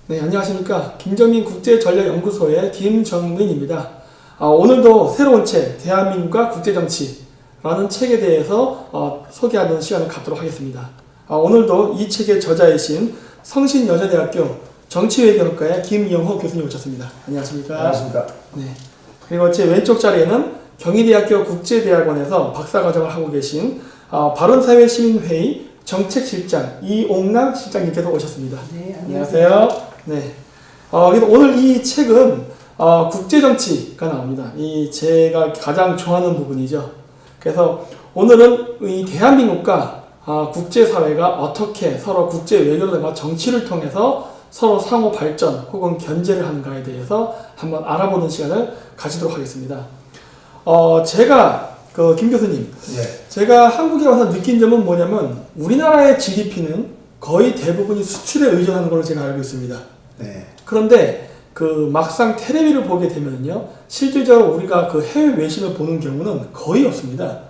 네, 안녕하십니까. 김정민 국제전략연구소의 김정민입니다. 오늘도 새로운 책, 대한민국과 국제정치라는 책에 대해서 소개하는 시간을 갖도록 하겠습니다. 오늘도 이 책의 저자이신 성신여자대학교 정치외교학과의 김영호 교수님 오셨습니다. 안녕하십니까. 안녕하십니까. 네. 그리고 제 왼쪽 자리에는 경희대학교 국제대학원에서 박사과정을 하고 계신 바른사회시민회의 정책실장 이옥남 실장님께서 오셨습니다. 네, 안녕하세요. 네. 그래서 오늘 이 책은 국제정치가 나옵니다. 이 제가 가장 좋아하는 부분이죠. 그래서 오늘은 이 대한민국과 국제사회가 어떻게 서로 국제외교와 정치를 통해서 서로 상호 발전 혹은 견제를 하는가에 대해서 한번 알아보는 시간을 가지도록 하겠습니다. 제가 김 교수님, 제가 한국에 와서 느낀 점은 뭐냐면 우리나라의 GDP는 거의 대부분이 수출에 의존하는 걸로 제가 알고 있습니다. 네. 그런데 막상 텔레비를 보게 되면요, 실질적으로 우리가 해외 외신을 보는 경우는 거의 없습니다.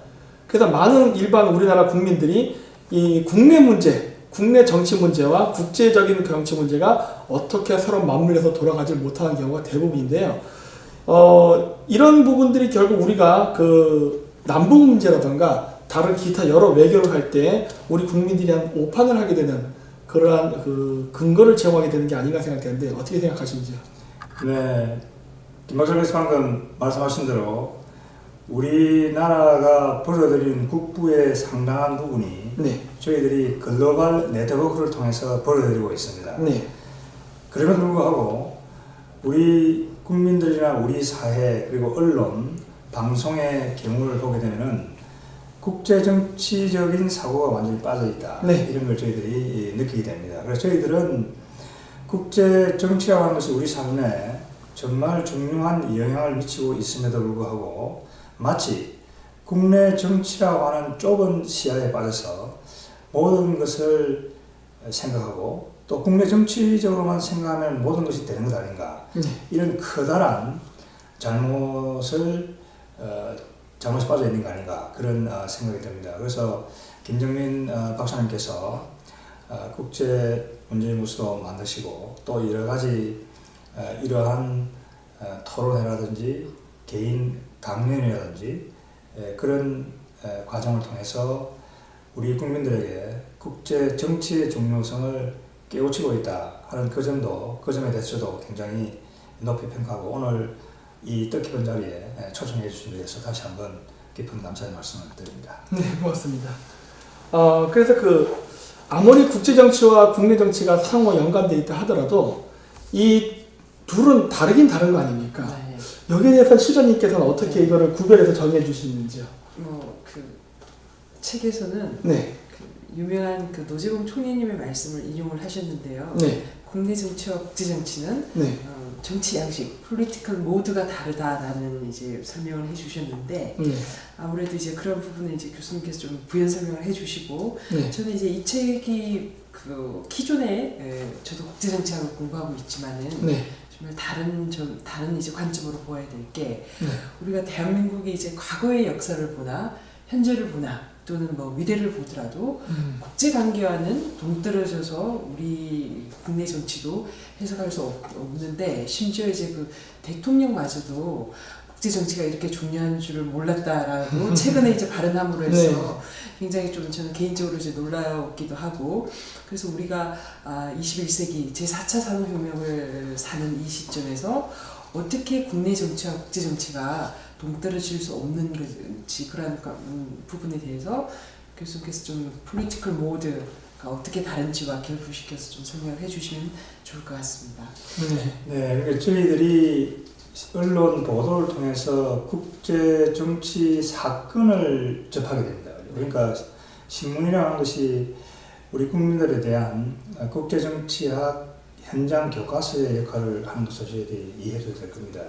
그래서 많은 일반 우리나라 국민들이 이 국내 문제, 국내 정치 문제와 국제적인 정치 문제가 어떻게 서로 맞물려서 돌아가지 못하는 경우가 대부분인데요. 이런 부분들이 결국 우리가 남북 문제라든가 다른 기타 여러 외교를 할 때 우리 국민들이 한 오판을 하게 되는 그러한 근거를 제공하게 되는 게 아닌가 생각되는데 어떻게 생각하시는지요? 네. 김 박사님께서 방금 말씀하신 대로 우리나라가 벌어들인 국부의 상당한 부분이 저희들이 글로벌 네트워크를 통해서 벌어들이고 있습니다. 네. 그럼에도 불구하고 우리 국민들이나 우리 사회 그리고 언론, 방송의 경우를 보게 되면은 국제정치적인 사고가 완전히 빠져있다. 이런 걸 저희들이 느끼게 됩니다. 그래서 저희들은 국제정치라고 하는 것이 우리 삶에 정말 중요한 영향을 미치고 있음에도 불구하고 마치 국내 정치라고 하는 좁은 시야에 빠져서 모든 것을 생각하고 또 국내 정치적으로만 생각하면 모든 것이 되는 것 아닌가. 이런 커다란 잘못에 빠져 있는 거 아닌가 그런 생각이 듭니다. 그래서 김정민 박사님께서 국제문제연구소도 만드시고 또 여러 가지 이러한 토론회라든지 개인 강연이라든지 그런 과정을 통해서 우리 국민들에게 국제 정치의 중요성을 깨우치고 있다 하는 그 점에 대해서도 굉장히 높이 평가하고 오늘 이 뜻깊은 자리에 초청해 주신 데 대해서 다시 한번 깊은 감사의 말씀을 드립니다. 네, 고맙습니다. 그래서 아무리 국제정치와 국내 정치가 상호 연관되어 있다 하더라도 이 둘은 다르긴 다른 거 아닙니까? 네. 여기에 대해서 실장님께서는 어떻게 이거를 구별해서 정해 주시는지요? 책에서는 유명한 노재봉 총리님의 말씀을 인용을 하셨는데요. 국내 정치와 국제 정치는 정치 양식, political mode가 다르다라는 설명을 해주셨는데 아무래도 그런 부분을 교수님께서 좀 부연 설명을 해주시고 저는 이 책이 기존에 저도 국제 정치학을 공부하고 있지만은 정말 다른 관점으로 보아야 될 게 우리가 대한민국이 과거의 역사를 보나 현재를 보나 또는 미래를 보더라도 국제관계와는 동떨어져서 우리 국내 정치도 해석할 수 없는데 심지어 대통령마저도 국제정치가 이렇게 중요한 줄을 몰랐다라고 최근에 발언함으로 해서 굉장히 저는 개인적으로 놀라웠기도 하고 그래서 우리가 21세기 제4차 산업혁명을 사는 이 시점에서 어떻게 국내 정치와 국제 정치가 동떨어질 수 없는 그런 부분에 대해서 교수님께서 좀 political mode가 어떻게 다른지와 결부시켜서 좀 설명을 해주시면 좋을 것 같습니다. 그러니까 저희들이 언론 보도를 통해서 국제 정치 사건을 접하게 됩니다. 그러니까 신문이라는 것이 우리 국민들에 대한 국제 정치학 현장 교과서의 역할을 하는 것으로 저희들이 이해해도 될 겁니다.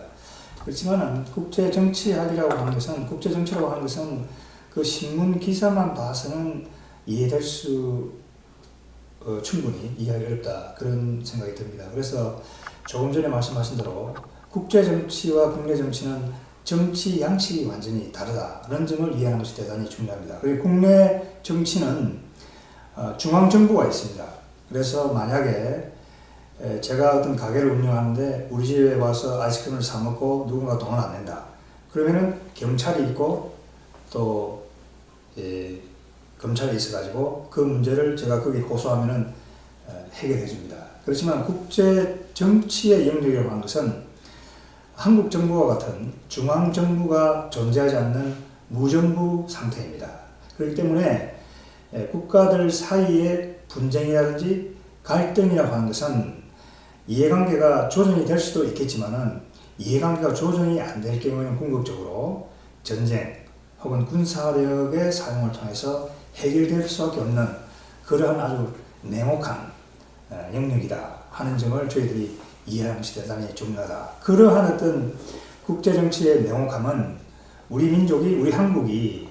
그렇지만 국제 정치학이라고 하는 것은 국제 정치라고 하는 것은 그 신문 기사만 봐서는 이해될 수 충분히 이해하기 어렵다 그런 생각이 듭니다. 그래서 조금 전에 말씀하신 대로 국제 정치와 국내 정치는 정치 양식이 완전히 다르다는 점을 이해하는 것이 대단히 중요합니다. 그리고 국내 정치는 중앙정부가 있습니다. 그래서 만약에 제가 어떤 가게를 운영하는데 우리 집에 와서 아이스크림을 사 먹고 누군가 돈을 안 낸다. 그러면은 경찰이 있고 또 검찰이 있어가지고 그 문제를 제가 거기 고소하면은 해결해 줍니다. 그렇지만 국제 정치의 영역이라고 하는 것은 한국 정부와 같은 중앙 정부가 존재하지 않는 무정부 상태입니다. 그렇기 때문에 국가들 사이의 분쟁이라든지 갈등이라고 하는 것은 이해관계가 조정이 될 수도 있겠지만은 이해관계가 조정이 안 될 경우에는 궁극적으로 전쟁 혹은 군사력의 사용을 통해서 해결될 수밖에 없는 그러한 아주 냉혹한 영역이다 하는 점을 저희들이 이해하는 것이 대단히 중요하다. 그러한 어떤 국제정치의 냉혹함은 우리 민족이, 우리 한국이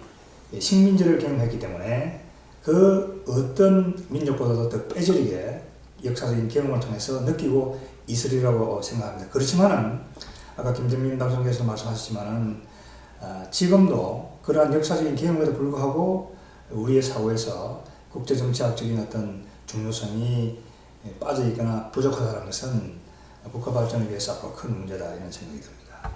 식민지를 경험했기 때문에 그 어떤 민족보다도 더 빼저리게 역사적인 경험을 통해서 느끼고 있으리라고 생각합니다. 그렇지만은 아까 김정민 방송에서 말씀하셨지만은 지금도 그러한 역사적인 경험에도 불구하고 우리의 사고에서 국제정치학적인 어떤 중요성이 빠져있거나 부족하다는 것은 국가 발전을 위해서 앞으로 큰 문제다 이런 생각이 듭니다.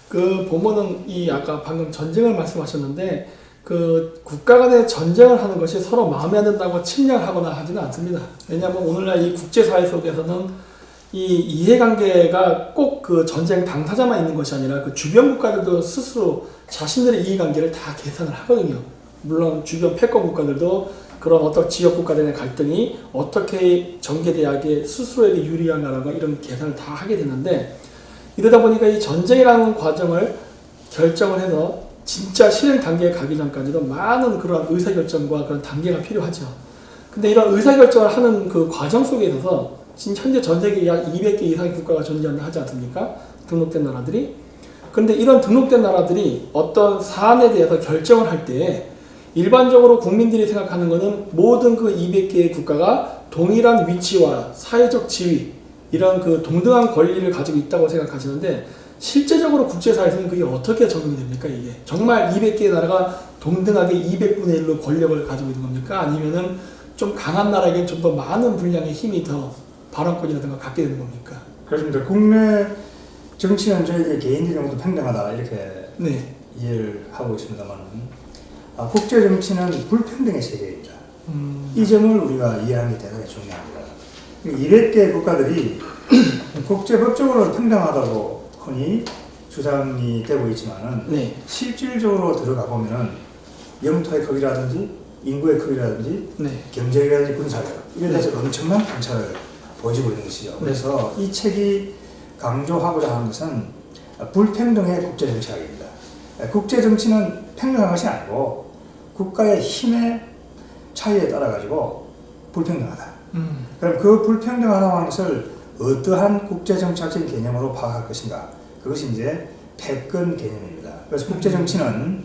그 보면은 이 아까 방금 전쟁을 말씀하셨는데 그 국가 간의 전쟁을 하는 것이 서로 마음에 안 든다고 침략하거나 하지는 않습니다. 왜냐하면 오늘날 이 국제사회 속에서는 이 이해관계가 꼭 그 전쟁 당사자만 있는 것이 아니라 그 주변 국가들도 스스로 자신들의 이해관계를 다 계산을 하거든요. 물론 주변 패권 국가들도 그런 어떤 지역 국가들의 갈등이 어떻게 전개돼야 스스로에게 유리한가라고 이런 계산을 다 하게 되는데 이러다 보니까 이 전쟁이라는 과정을 결정을 해서 진짜 실행 단계에 가기 전까지도 많은 그런 의사결정과 그런 단계가 필요하죠. 근데 이런 의사결정을 하는 그 과정 속에 있어서 지금 현재 전 세계에 약 200개 이상의 국가가 존재한다 하지 않습니까? 등록된 나라들이. 그런데 이런 등록된 나라들이 어떤 사안에 대해서 결정을 할 때 일반적으로 국민들이 생각하는 것은 모든 그 200개의 국가가 동일한 위치와 사회적 지위 이런 그 동등한 권리를 가지고 있다고 생각하시는데 실제적으로 국제사회에서는 그게 어떻게 적용이 됩니까? 이게 정말 200개의 나라가 동등하게 200분의 1로 권력을 가지고 있는 겁니까? 아니면은 좀 강한 나라에게 좀 더 많은 분량의 힘이 더 발언권이라든가 갖게 되는 겁니까? 그렇습니다. 국내 정치는 저희들 개인들이 모두 평등하다 이렇게 네. 이해를 하고 있습니다만 국제 정치는 불평등의 세계입니다. 이 점을 우리가 이해하는 게 대단히 중요합니다. 200개 국가들이 국제법적으로 평등하다고 흔히 주장이 되고 있지만은 네. 실질적으로 들어가 보면은 영토의 크기라든지 인구의 크기라든지 네. 경제력이라든지 군사력 이에 대해서 엄청난 관찰을 보여주고 있는 것이죠. 그래서 이 책이 강조하고자 하는 것은 불평등의 국제정치학입니다. 국제정치는 평등한 것이 아니고 국가의 힘의 차이에 따라 가지고 불평등하다. 그럼 그 불평등하다고 하는 것을 어떠한 국제정치학적인 개념으로 파악할 것인가? 그것이 이제 패권 개념입니다. 그래서 국제정치는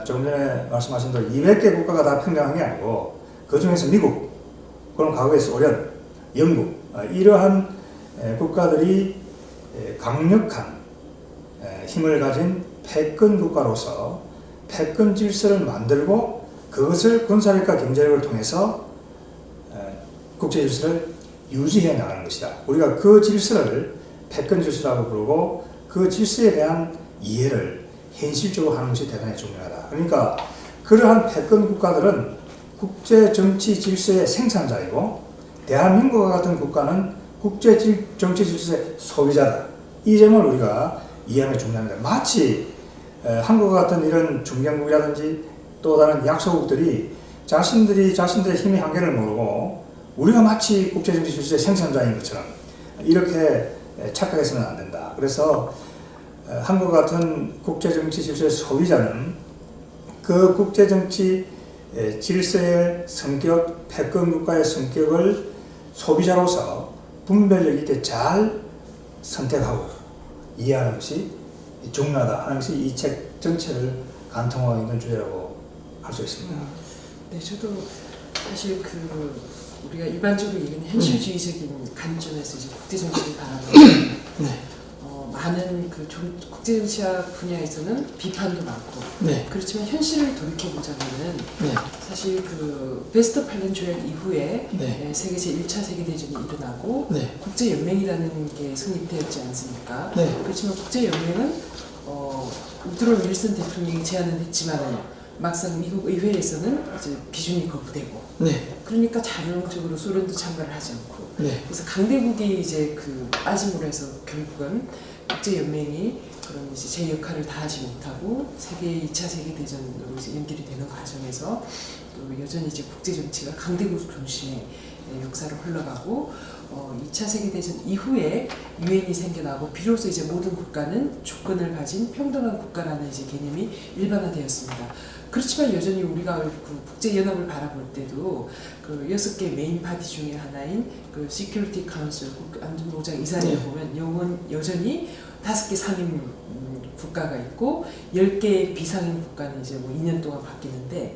조금 전에 말씀하신 대로 200개 국가가 다 평등한 게 아니고 그 중에서 미국, 그럼 과거에 소련, 영국 이러한 국가들이 강력한 힘을 가진 패권 국가로서 패권 질서를 만들고 그것을 군사력과 경제력을 통해서 국제 질서를 유지해 나가는 것이다. 우리가 그 질서를 패권 질서라고 부르고 그 질서에 대한 이해를 현실적으로 하는 것이 대단히 중요하다. 그러니까 그러한 패권 국가들은 국제 정치 질서의 생산자이고 대한민국과 같은 국가는 국제 정치 질서의 소비자다. 이 점을 우리가 이해하는 게 중요합니다. 마치 한국과 같은 이런 중견국이라든지 또 다른 약소국들이 자신들의 힘의 한계를 모르고 우리가 마치 국제 정치 질서의 생산자인 것처럼 이렇게 착각해서는 안 된다. 그래서 한국 같은 국제 정치 질서의 소비자는 그 국제 정치 질서의 성격, 패권 국가의 성격을 소비자로서 분별력 있게 잘 선택하고 이해하는 것이 중요하다 하는 것이 이 책 전체를 관통하고 있는 주제라고 할 수 있습니다. 네, 저도 사실 우리가 일반적으로 얘기하는 현실주의적인 관점에서 이제 국제정치를 바라보면 많은 그 국제정치학 분야에서는 비판도 많고 네. 그렇지만 현실을 돌이켜보자면은 네. 사실 그 베스트팔렌 조약 이후에 네. 세계 제1차 세계대전이 일어나고 네. 국제연맹이라는 게 성립되었지 않습니까? 네. 그렇지만 국제연맹은 우드로 윌슨 대통령이 제안은 했지만은 막상 미국 의회에서는 이제 비준이 거부되고 네. 그러니까 자율적으로 소련도 참가를 하지 않고 네. 그래서 강대국이 이제 그 빠짐으로 해서 결국은 국제연맹이 그런 이제 제 역할을 다하지 못하고 세계 2차 세계대전으로 이제 연결이 되는 과정에서 또 여전히 이제 국제정치가 강대국 중심의 역사로 흘러가고 2차 세계대전 이후에 유엔이 생겨나고 비로소 이제 모든 국가는 주권을 가진 평등한 국가라는 이제 개념이 일반화되었습니다. 그렇지만 여전히 우리가 그 국제연합을 바라볼 때도 그 6개 메인 파티 중에 하나인 그 Security Council 안전보장 이사회를 네. 보면 여전히 5개 상임 국가가 있고 10개의 비상임 국가는 이제 뭐 2년 동안 바뀌는데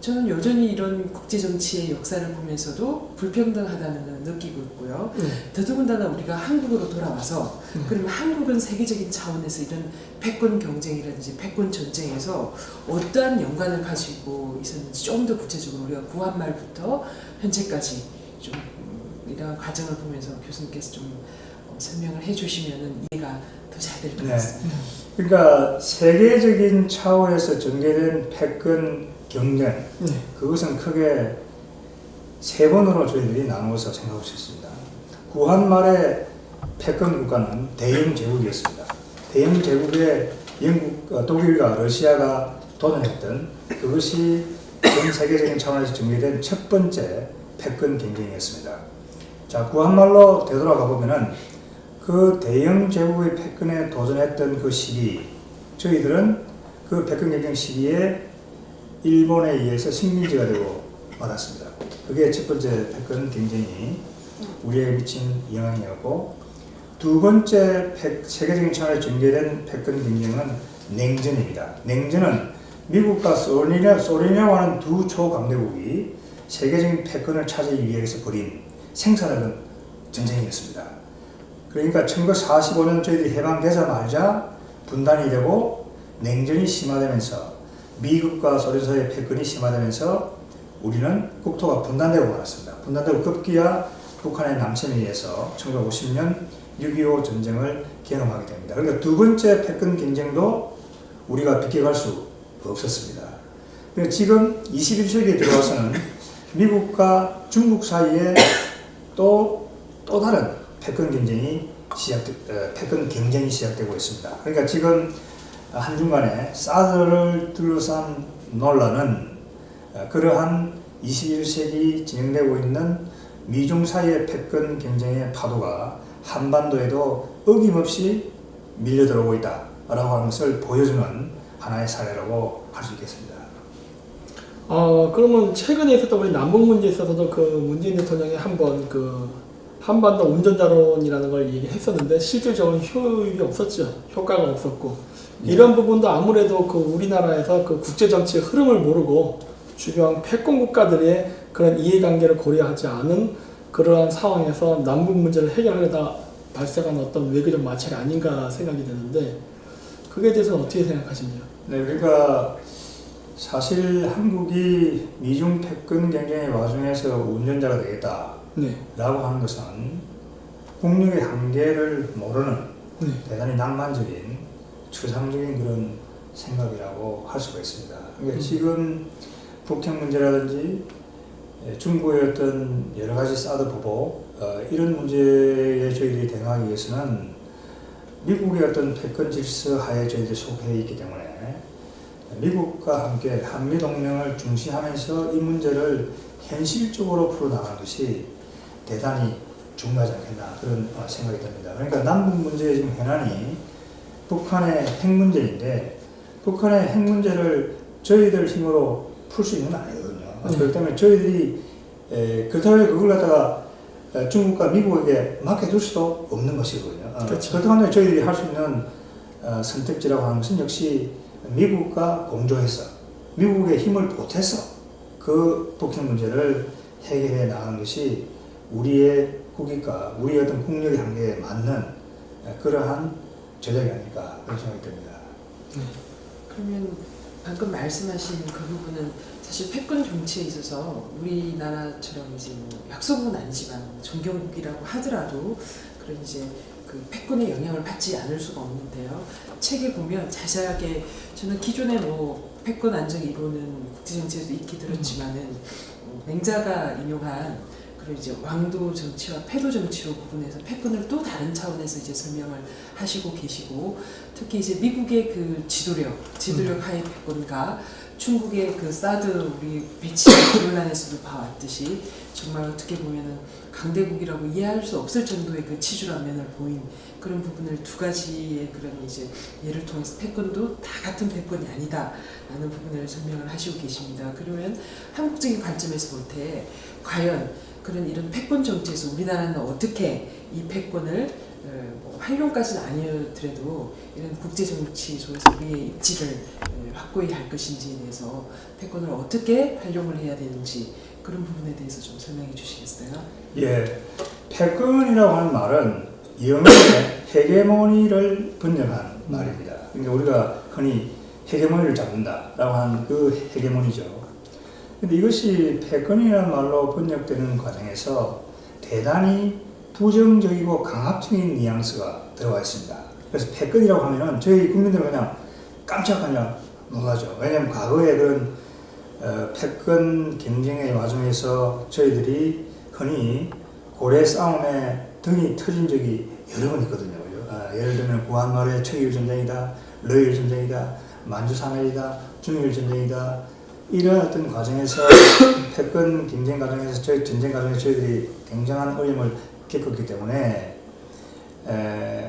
저는 여전히 이런 국제정치의 역사를 보면서도 불평등하다는 걸 느끼고 있고요. 더더군다나 우리가 한국으로 돌아와서 그러면 한국은 세계적인 차원에서 이런 패권 경쟁이라든지 패권 전쟁에서 어떠한 연관을 가지고 있었는지 좀 더 구체적으로 우리가 구한말부터 현재까지 좀 이런 과정을 보면서 교수님께서 좀 설명을 해주시면 이해가 더 잘 될 것 같습니다. 그러니까 세계적인 차원에서 전개된 패권 경쟁, 그것은 크게 세 번으로 저희들이 나누어서 생각할 수 있습니다. 구한말의 패권 국가는 대영 제국이었습니다. 대영 제국에 영국, 독일과 러시아가 도전했던 그것이 전 세계적인 차원에서 전개된 첫 번째 패권 경쟁이었습니다. 자, 구한말로 되돌아가 보면은 그 대영 제국의 패권에 도전했던 그 시기, 저희들은 그 패권 경쟁 시기에 일본에 의해서 식민지가 되고 말았습니다. 그게 첫 번째 패권 경쟁이 우리에게 미친 영향이었고, 두 번째 세계적인 차원에 전개된 패권 경쟁은 냉전입니다. 냉전은 미국과 소련이라고 하는 두 초강대국이 세계적인 패권을 차지하기 위해서 벌인 생산하는 전쟁이었습니다. 그러니까 1945년 저희들이 해방되자마자 분단이 되고 냉전이 심화되면서 미국과 소련 사이의 패권이 심화되면서 우리는 국토가 분단되고 말았습니다. 분단되고 급기야 북한의 남침에 의해서 1950년 6.25 전쟁을 경험하게 됩니다. 그러니까 두 번째 패권 경쟁도 우리가 비껴갈 수 없었습니다. 그러니까 지금 21세기에 들어와서는 미국과 중국 사이에 또 다른 패권 경쟁이 시작되고 있습니다. 그러니까 지금 한중간에 사드를 둘러싼 논란은 그러한 21세기 진행되고 있는 미중 사이의 패권 경쟁의 파도가 한반도에도 어김없이 밀려들어오고 있다라고 하는 것을 보여주는 하나의 사례라고 할 수 있겠습니다. 그러면 최근에 있었던 우리 남북 문제에 있어서도 그 문재인 대통령이 한번 그 한반도 운전자론이라는 걸 얘기했었는데 실질적으로 효율이 없었죠. 효과가 없었고. 이런 부분도 아무래도 그 우리나라에서 그 국제정치의 흐름을 모르고 주변 패권 국가들의 그런 이해관계를 고려하지 않은 그러한 상황에서 남북 문제를 해결하려다 발생한 어떤 외교적 마찰이 아닌가 생각이 되는데 그게 대해서는 어떻게 생각하시나요? 네, 그러니까 사실 한국이 미중 패권 경쟁의 와중에서 운전자가 되겠다라고 하는 것은 국력의 한계를 모르는 대단히 낭만적인 추상적인 그런 생각이라고 할 수가 있습니다. 그러니까 지금 북핵 문제라든지 중국의 어떤 여러 가지 사드 보복 이런 문제에 저희들이 대응하기 위해서는 미국의 어떤 패권 질서 하에 저희들이 속해 있기 때문에 미국과 함께 한미 동맹을 중시하면서 이 문제를 현실적으로 풀어나가는 것이 대단히 중요하지 않겠나 그런 생각이 듭니다. 그러니까 남북 문제의 지금 현안이 북한의 핵 문제인데 북한의 핵 문제를 저희들 힘으로 풀 수 있는 건 아니거든요. 그렇기 때문에 저희들이 그렇다고 그걸 갖다가 중국과 미국에게 맡겨둘 수도 없는 것이거든요. 그렇죠. 그렇다고 저희들이 할 수 있는 선택지라고 하는 것은 역시 미국과 공조해서 미국의 힘을 보태서 그 북핵 문제를 해결해 나가는 것이 우리의 국익과 우리의 어떤 국력의 한계에 맞는 그러한 전략이 아닐까 그런 생각이 듭니다. 그러면 방금 말씀하신 그 부분은 사실 패권 정치에 있어서 우리나라처럼 이제 뭐 약소국은 아니지만 존경국이라고 하더라도 그런 이제 그 패권의 영향을 받지 않을 수가 없는데요. 책에 보면 자세하게 저는 기존의 뭐 패권 안정 이론은 국제정치에도 익히 들었지만은 맹자가 인용한 그리고 이제 왕도 정치와 패도 정치로 구분해서 패권을 또 다른 차원에서 이제 설명을 하시고 계시고 특히 이제 미국의 그 지도력 하에 패권과 중국의 그 사드 우리 배치 논란에서도 봐왔듯이 정말 어떻게 보면은 강대국이라고 이해할 수 없을 정도의 그 치졸한 면을 보인 그런 부분을 두 가지의 그런 이제 예를 통해서 패권도 다 같은 패권이 아니다라는 부분을 설명을 하시고 계십니다. 그러면 한국적인 관점에서 볼 때 과연 그런 이런 패권 정치에서 우리나라는 어떻게 이 패권을 뭐 활용까지는 아니더라도 이런 국제 정치 속에서 우리의 입지를 확고히 할 것인지에 대해서 패권을 어떻게 활용을 해야 되는지 그런 부분에 대해서 좀 설명해 주시겠어요? 예, 패권이라고 하는 말은 영어의 헤게모니를 번역한 말입니다. 그러니까 우리가 흔히 헤게모니를 잡는다라고 하는 그 헤게모니죠. 근데 이것이 패권이라는 말로 번역되는 과정에서 대단히 부정적이고 강압적인 뉘앙스가 들어가 있습니다. 그래서 패권이라고 하면은 저희 국민들은 그냥 깜짝하냐 놀라죠. 왜냐하면 과거에 그런 패권 경쟁의 와중에서 저희들이 흔히 고래 싸움에 등이 터진 적이 여러 번 있거든요. 예를 들면 구한말의 청일전쟁이다, 러일전쟁이다, 만주사멸이다, 중일전쟁이다. 이런 어떤 과정에서 패권 경쟁 과정에서 전쟁 과정에서 저희들이 굉장한 어려움을 겪었기 때문에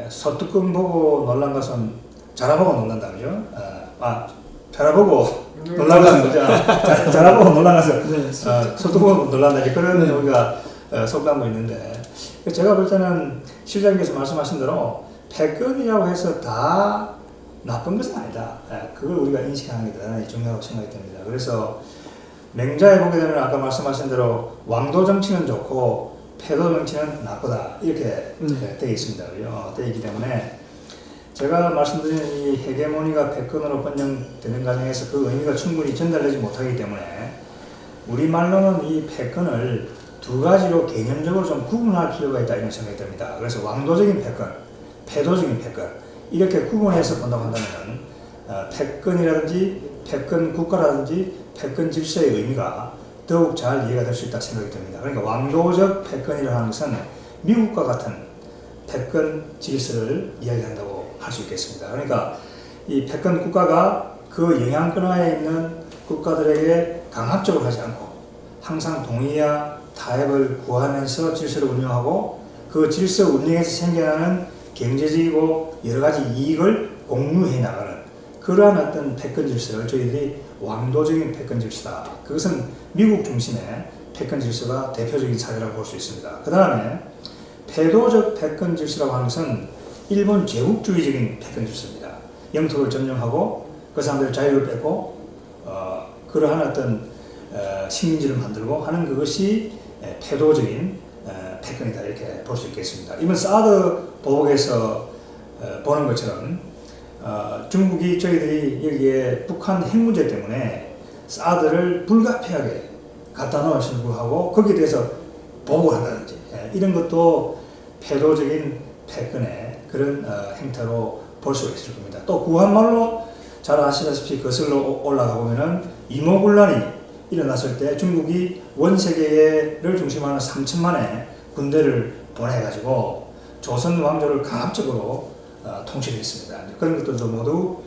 소뚜껑 보고 놀란 것은 자라보고 놀란다 그죠? 자라보고 놀란 것은 거죠. 자라보고 놀란 것은 소뚜껑 보고 놀란다 그런 우리가 속담도 있는데 제가 볼 때는 실장님께서 말씀하신 대로 패권이라고 해서 다 나쁜 것은 아니다. 그걸 우리가 인식하는 게 대단히 중요하다고 생각이 듭니다. 그래서 맹자에 보게 되면 아까 말씀하신 대로 왕도 정치는 좋고 패도 정치는 나쁘다 이렇게 되어 있습니다. 되어 있기 때문에 제가 말씀드린 이 헤게모니가 패권으로 번영되는 과정에서 그 의미가 충분히 전달되지 못하기 때문에 우리말로는 이 패권을 두 가지로 개념적으로 좀 구분할 필요가 있다 이런 생각이 듭니다. 그래서 왕도적인 패권, 패도적인 패권 이렇게 구분해서 본다고 한다면 패권이라든지 패권 국가라든지 패권 질서의 의미가 더욱 잘 이해가 될 수 있다 생각이 듭니다. 그러니까 왕도적 패권이라는 하는 것은 미국과 같은 패권 질서를 이야기한다고 할 수 있겠습니다. 그러니까 이 패권 국가가 그 영향권 하에 있는 국가들에게 강압적으로 하지 않고 항상 동의와 타협을 구하면서 질서를 운영하고 그 질서 운영에서 생겨나는 경제적이고 여러 가지 이익을 공유해 나가는 그러한 어떤 패권 질서를 저희들이 왕도적인 패권 질서다. 그것은 미국 중심의 패권 질서가 대표적인 사례라고 볼 수 있습니다. 그 다음에 패도적 패권 질서라고 하는 것은 일본 제국주의적인 패권 질서입니다. 영토를 점령하고 그 사람들의 자유를 뺏고 그러한 어떤 식민지를 만들고 하는 그것이 패도적인 패권이다 이렇게 볼 수 있겠습니다. 이번 사드 보복에서 보는 것처럼 중국이 저희들이 여기에 북한 핵 문제 때문에 사드를 불가피하게 갖다 놓았음에도 불구하고 거기에 대해서 보복을 한다든지 이런 것도 패도적인 패권의 그런 행태로 볼 수가 있을 겁니다. 또 구한말로 잘 아시다시피 거슬러 올라가 보면은 이모군란이 일어났을 때 중국이 원세계를 중심으로 하는 3천만의 군대를 보내가지고 조선 왕조를 강압적으로 통치를 했습니다. 그런 것들도 모두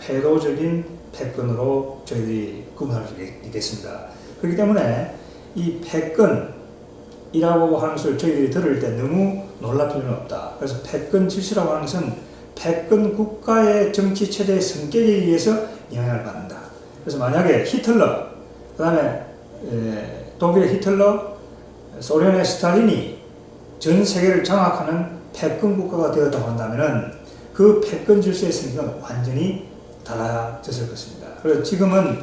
패도적인 패권으로 저희들이 구분할 수 있겠습니다. 그렇기 때문에 이 패권이라고 하는 것을 저희들이 들을 때 너무 놀랄 필요는 없다. 그래서 패권 질서라고 하는 것은 패권 국가의 정치 체제의 성격에 의해서 영향을 받는다. 그래서 만약에 히틀러, 그 다음에 독일의 히틀러, 소련의 스탈린이 전 세계를 장악하는 패권 국가가 되었다고 한다면 그 패권 질서의 성격은 완전히 달라졌을 것입니다. 그래서 지금은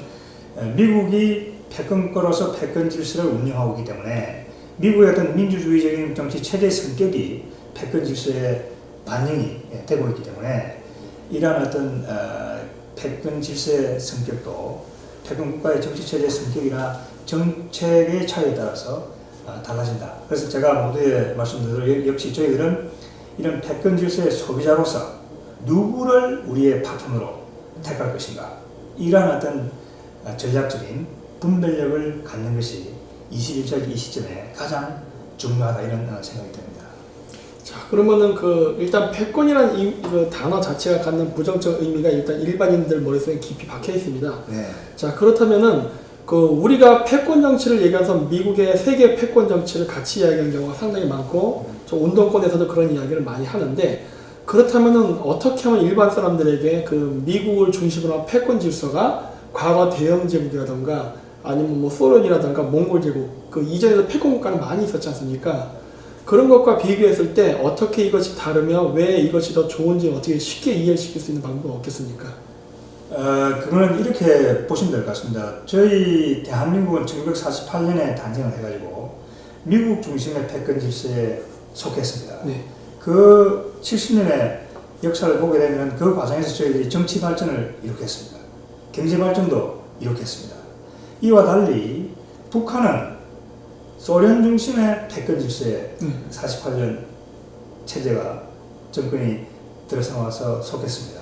미국이 패권 국가로서 패권 질서를 운영하고 있기 때문에 미국의 어떤 민주주의적인 정치 체제의 성격이 패권 질서에 반영이 되고 있기 때문에 이러한 어떤 패권 질서의 성격도 패권 국가의 정치 체제의 성격이나 정책의 차이에 따라서 달라진다. 그래서 제가 모두에 말씀드린 역시 저희들은 이런 패권 질서의 소비자로서 누구를 우리의 파트너로 택할 것인가, 이러한 어떤 전략적인 분별력을 갖는 것이 21세기 이 시점에 가장 중요하다, 이런 생각이 듭니다. 자, 그러면은 일단 패권이라는 그 단어 자체가 갖는 부정적 의미가 일단 일반인들 머릿속에 깊이 박혀 있습니다. 네. 자, 그렇다면은 우리가 패권 정치를 얘기해서 미국의 세계 패권 정치를 같이 이야기하는 경우가 상당히 많고, 저 운동권에서도 그런 이야기를 많이 하는데, 그렇다면은 어떻게 하면 일반 사람들에게 미국을 중심으로 한 패권 질서가 과거 대영 제국이라던가 아니면 뭐 소련이라던가 몽골 제국 이전에도 패권 국가는 많이 있었지 않습니까? 그런 것과 비교했을 때 어떻게 이것이 다르며 왜 이것이 더 좋은지 어떻게 쉽게 이해시킬 수 있는 방법은 없겠습니까? 그거는 이렇게 보시면 될 것 같습니다. 저희 대한민국은 1948년에 단정을 해가지고 미국 중심의 패권 질서에 속했습니다. 네. 그 70년의 역사를 보게 되면 그 과정에서 저희들이 정치 발전을 이룩했습니다. 경제 발전도 이룩했습니다. 이와 달리 북한은 소련 중심의 패권 질서에 48년 체제가 정권이 들어서 속했습니다.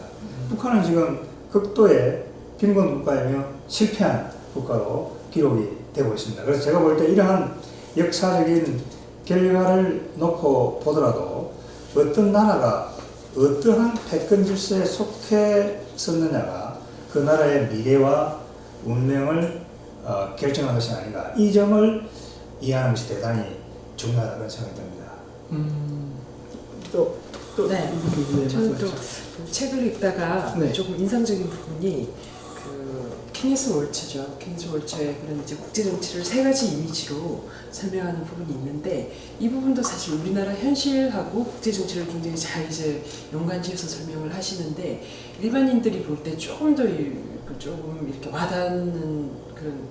북한은 지금 극도의 빈곤 국가이며 실패한 국가로 기록이 되고 있습니다. 그래서 제가 볼 때 이러한 역사적인 결과를 놓고 보더라도 어떤 나라가 어떠한 패권 질서에 속했었느냐가 그 나라의 미래와 운명을 결정하는 것이 아닌가, 이 점을 이해하는 것이 대단히 중요하다고 생각이 듭니다. 네. 저는 또 책을 읽다가 네. 조금 인상적인 부분이 케니스 월처죠. 케니스 월처의 그런 이제 국제 정치를 세 가지 이미지로 설명하는 부분이 있는데, 이 부분도 사실 우리나라 현실하고 국제 정치를 굉장히 잘 이제 연관지어서 설명을 하시는데, 일반인들이 볼 때 조금 더 조금 이렇게 와닿는 그런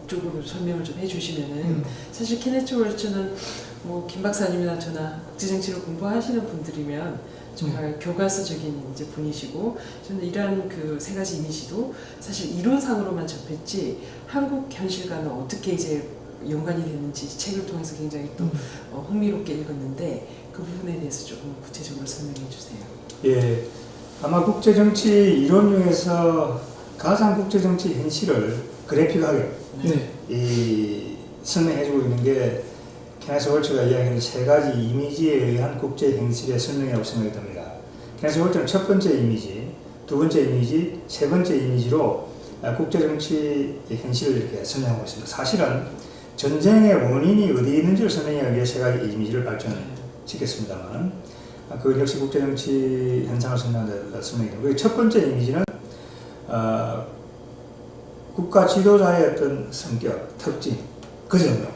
쪽으로 설명을 좀 해주시면은, 사실 케니스 월처는 뭐 김 박사님이나 저나 국제 정치를 공부하시는 분들이면 정말 교과서적인 이제 분이시고, 저는 이러한 세 가지 이미지도 사실 이론상으로만 접했지 한국 현실과는 어떻게 이제 연관이 되는지 책을 통해서 굉장히 또 흥미롭게 읽었는데, 그 부분에 대해서 조금 구체적으로 설명해 주세요. 예, 아마 국제정치 이론 중에서 가상 국제정치 현실을 그래픽하게 설명해주고 있는 게 케니스 월처가 이야기하는 세 가지 이미지에 의한 국제 현실의 설명이라고 생각이 듭니다. 케니스 월처는 첫 번째 이미지, 두 번째 이미지, 세 번째 이미지로 국제 정치 현실을 이렇게 설명하고 있습니다. 사실은 전쟁의 원인이 어디 있는지를 설명하기 위해 세 가지 이미지를 발전시켰습니다만, 그 역시 국제 정치 현상을 설명하는 설명이 됩니다. 첫 번째 이미지는 국가 지도자의 어떤 성격, 특징, 그 정도.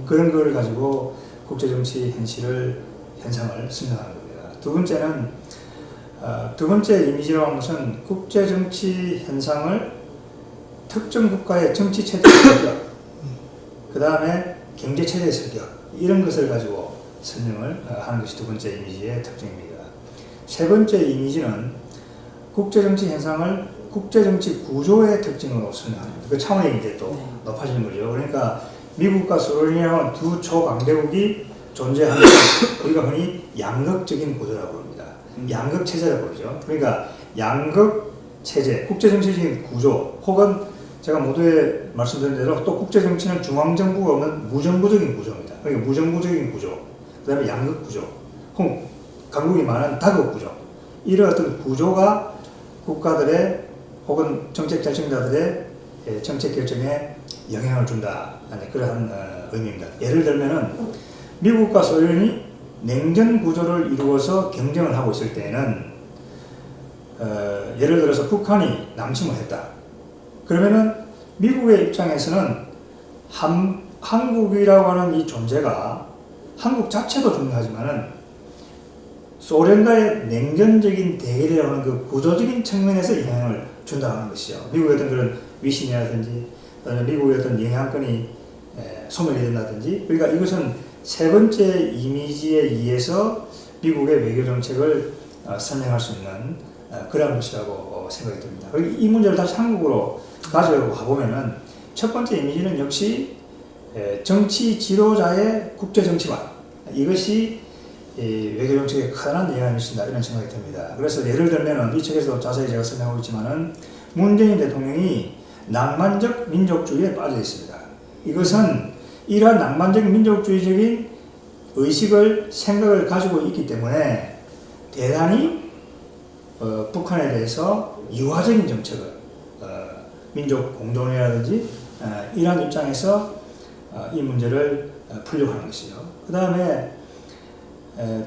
그런 걸 가지고 국제정치 현상을 설명하는 겁니다. 두 번째 이미지라고 하는 것은 국제정치 현상을 특정 국가의 정치체제의 성격, 그 다음에 경제체제의 성격, 이런 것을 가지고 설명을 하는 것이 두 번째 이미지의 특징입니다. 세 번째 이미지는 국제정치 현상을 국제정치 구조의 특징으로 설명합니다. 그 차원이 이제 또 높아지는 거죠. 그러니까 미국과 소련이라는 두 초강대국이 존재하는 우리가 흔히 양극적인 구조라고 부릅니다. 양극 체제라고 그러죠. 그러니까 양극 체제, 국제정치적인 구조, 혹은 제가 모두에 말씀드린 대로 또 국제정치는 중앙정부가 없는 무정부적인 구조입니다. 그러니까 무정부적인 구조, 그 다음에 양극 구조, 혹은 강국이 많은 다극 구조, 이런 어떤 구조가 국가들의 혹은 정책 결정자들의 정책 결정에 영향을 준다, 그러한 의미입니다. 예를 들면은 미국과 소련이 냉전 구조를 이루어서 경쟁을 하고 있을 때에는 예를 들어서 북한이 남침을 했다. 그러면은 미국의 입장에서는 한국이라고 하는 이 존재가 한국 자체도 중요하지만은 소련과의 냉전적인 대결이라고 하는 그 구조적인 측면에서 영향을 준다는 것이죠. 미국의 어떤 그런 위신이라든지 미국의 어떤 영향권이 소멸이 된다든지, 그러니까 이것은 세 번째 이미지에 의해서 미국의 외교 정책을 설명할 수 있는 그런 것이라고 생각이 듭니다. 이 문제를 다시 한국으로 가져가 보면은 첫 번째 이미지는 역시 정치 지도자의 국제 정치관, 이것이 외교 정책에 커다란 영향을 미친다, 이런 생각이 듭니다. 그래서 예를 들면은 이 책에서도 자세히 제가 설명하고 있지만은 문재인 대통령이 낭만적 민족주의에 빠져 있습니다. 이것은 이러한 낭만적 민족주의적인 의식을, 생각을 가지고 있기 때문에 대단히 북한에 대해서 유화적인 정책을, 민족 공존이라든지 이러한 입장에서 이 문제를 풀려고 하는 것이죠. 그 다음에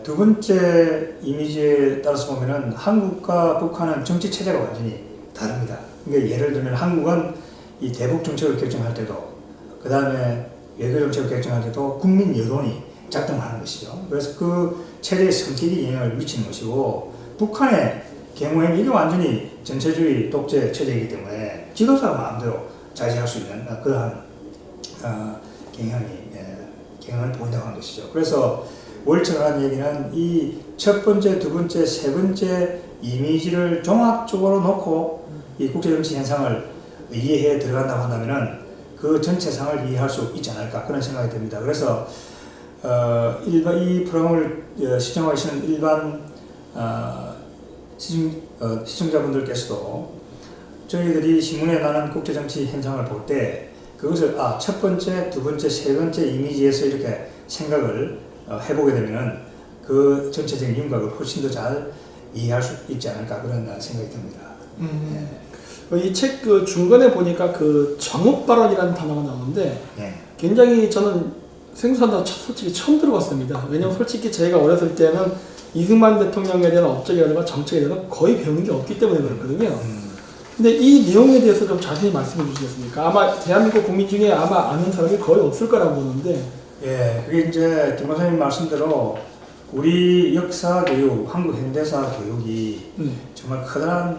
두 번째 이미지에 따라서 보면은 한국과 북한은 정치 체제가 완전히 다릅니다. 그러니까 예를 들면 한국은 이 대북 정책을 결정할 때도, 그 다음에 외교 정책을 결정할 때도 국민 여론이 작동하는 것이죠. 그래서 그 체제의 성격이 영향을 미치는 것이고, 북한의 경우에는 이게 완전히 전체주의 독재 체제이기 때문에 지도자가 마음대로 자시할 수 있는 그러한 경향을 보인다고 하는 것이죠. 그래서 월처가 한 얘기는 이 첫 번째, 두 번째, 세 번째 이미지를 종합적으로 놓고 이 국제정치 현상을 이해해 들어간다고 한다면은 그 전체상을 이해할 수 있지 않을까, 그런 생각이 듭니다. 그래서 이 프로그램을 시청하시는 일반 시청자분들께서도 저희들이 신문에 나는 국제정치 현상을 볼 때 그것을 첫 번째, 두 번째, 세 번째 이미지에서 이렇게 생각을 해보게 되면은 그 전체적인 윤곽을 훨씬 더 잘 이해할 수 있지 않을까, 그런 생각이 듭니다. 이 책 그 중간에 보니까 그 정읍 발언이라는 단어가 나오는데 굉장히 저는 생소하다, 솔직히 처음 들어봤습니다. 왜냐면 솔직히 저희가 어렸을 때는 이승만 대통령에 대한 업적이라든가 정책에 대해서 거의 배운 게 없기 때문에 그렇거든요. 근데 이 내용에 대해서 좀 자세히 말씀해 주시겠습니까? 아마 대한민국 국민 중에 아마 아는 사람이 거의 없을 거라고 보는데. 그게 이제 김 박사님 말씀대로 우리 역사 교육, 한국 현대사 교육이 정말 커다란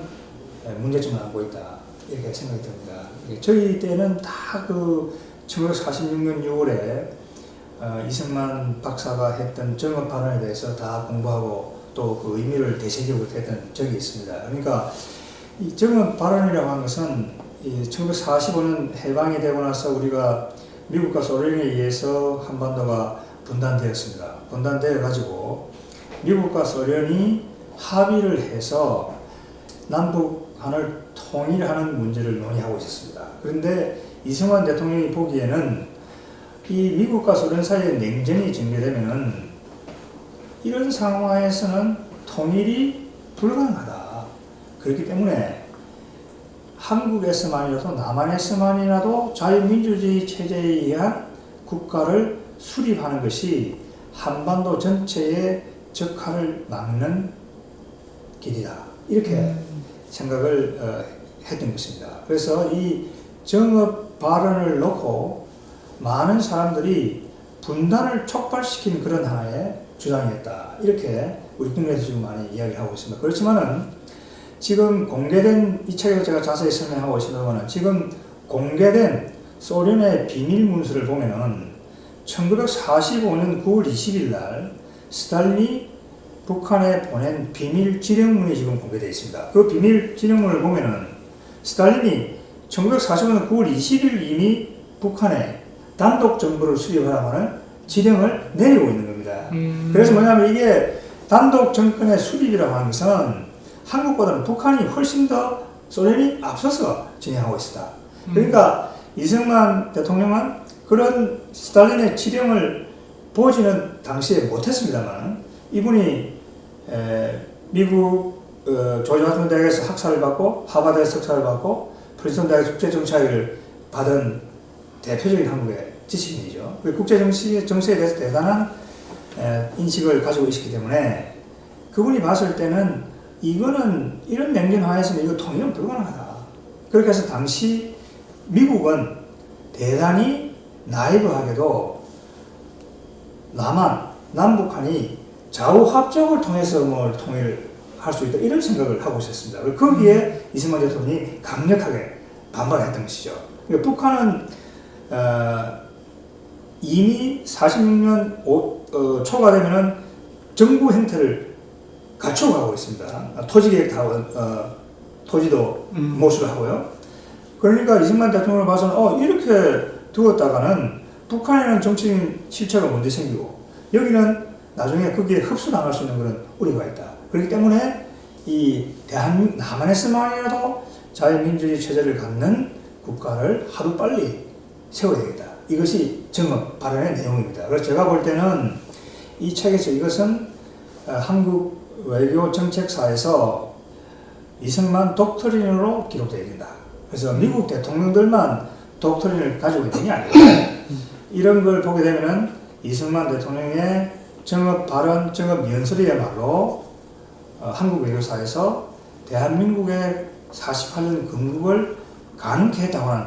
문제점을 안고 있다, 이렇게 생각이 듭니다. 저희 때는 다 그 1946년 6월에 이승만 박사가 했던 정읍 발언에 대해서 다 공부하고 또 그 의미를 되새기고 했던 적이 있습니다. 그러니까 이 정읍 발언이라고 하는 것은 1945년 해방이 되고 나서 우리가 미국과 소련에 의해서 한반도가 분단되었습니다. 분단되어 가지고 미국과 소련이 합의를 해서 남북한을 통일하는 문제를 논의하고 있었습니다. 그런데 이승만 대통령이 보기에는 이 미국과 소련 사이에 냉전이 전개되면은 이런 상황에서는 통일이 불가능하다. 그렇기 때문에 한국에서만이라도 남한에서만이라도 자유민주주의 체제에 의한 국가를 수립하는 것이 한반도 전체의 적화를 막는 길이다, 이렇게 생각을 했던 것입니다. 그래서 이 정읍 발언을 놓고 많은 사람들이 분단을 촉발시킨 그런 하나의 주장이었다, 이렇게 우리 국내에서 지금 많이 이야기하고 있습니다. 그렇지만은 지금 공개된, 이 책에서 제가 자세히 설명하고 있습니다만, 지금 공개된 소련의 비밀 문서를 보면은 1945년 9월 20일 날 스탈린이 북한에 보낸 비밀 지령문이 지금 공개되어 있습니다. 그 비밀 지령문을 보면은 스탈린이 1945년 9월 20일 이미 북한에 단독 정부를 수립하라고 하는 지령을 내리고 있는 겁니다. 그래서 뭐냐면 이게 단독 정권의 수립이라고 하는 것은 한국보다는 북한이 훨씬 더 소련이 앞서서 진행하고 있었다. 그러니까 이승만 대통령은 그런 스탈린의 지령을 보지는 당시에 못했습니다만, 이분이 미국 조지 워싱턴 대학에서 학사를 받고 하버드에서 석사를 받고 프린스턴 대학에서 국제정치학을 받은 대표적인 한국의 지식인이죠. 국제정치에 대해서 대단한 인식을 가지고 있기 때문에 그분이 봤을 때는 이거는 이런 냉전 하에서는 이거 통일은 불가능하다. 그렇게 해서 당시 미국은 대단히 나이브하게도 남북한이 좌우합작을 통해서 통일을 할 수 있다, 이런 생각을 하고 있었습니다. 거기에 이승만 대통령이 강력하게 반발했던 것이죠. 그러니까 북한은 이미 46년 초가 되면은 정부 행태를 갖추고 가고 있습니다. 토지계획 다 토지도 모수를 하고요. 그러니까 이승만 대통령을 봐서는 이렇게 두었다가는 북한에는 정치적인 실체가 먼저 생기고 여기는 나중에 거기에 흡수당할 수 있는 그런 우려가 있다. 그렇기 때문에 이 남한에서만이라도 자유민주주의 체제를 갖는 국가를 하루 빨리 세워야 되겠다. 이것이 정업 발언의 내용입니다. 그래서 제가 볼 때는 이 책에서 이것은 한국 외교 정책사에서 이승만 독트린으로 기록되어야 된다. 그래서 미국 대통령들만 독트린을 가지고 있는 게 아니고 이런 걸 보게 되면은 이승만 대통령의 정업 발언, 정업 연설이야말로 한국 외교사에서 대한민국의 48년 건국을 가능케 했다고 하는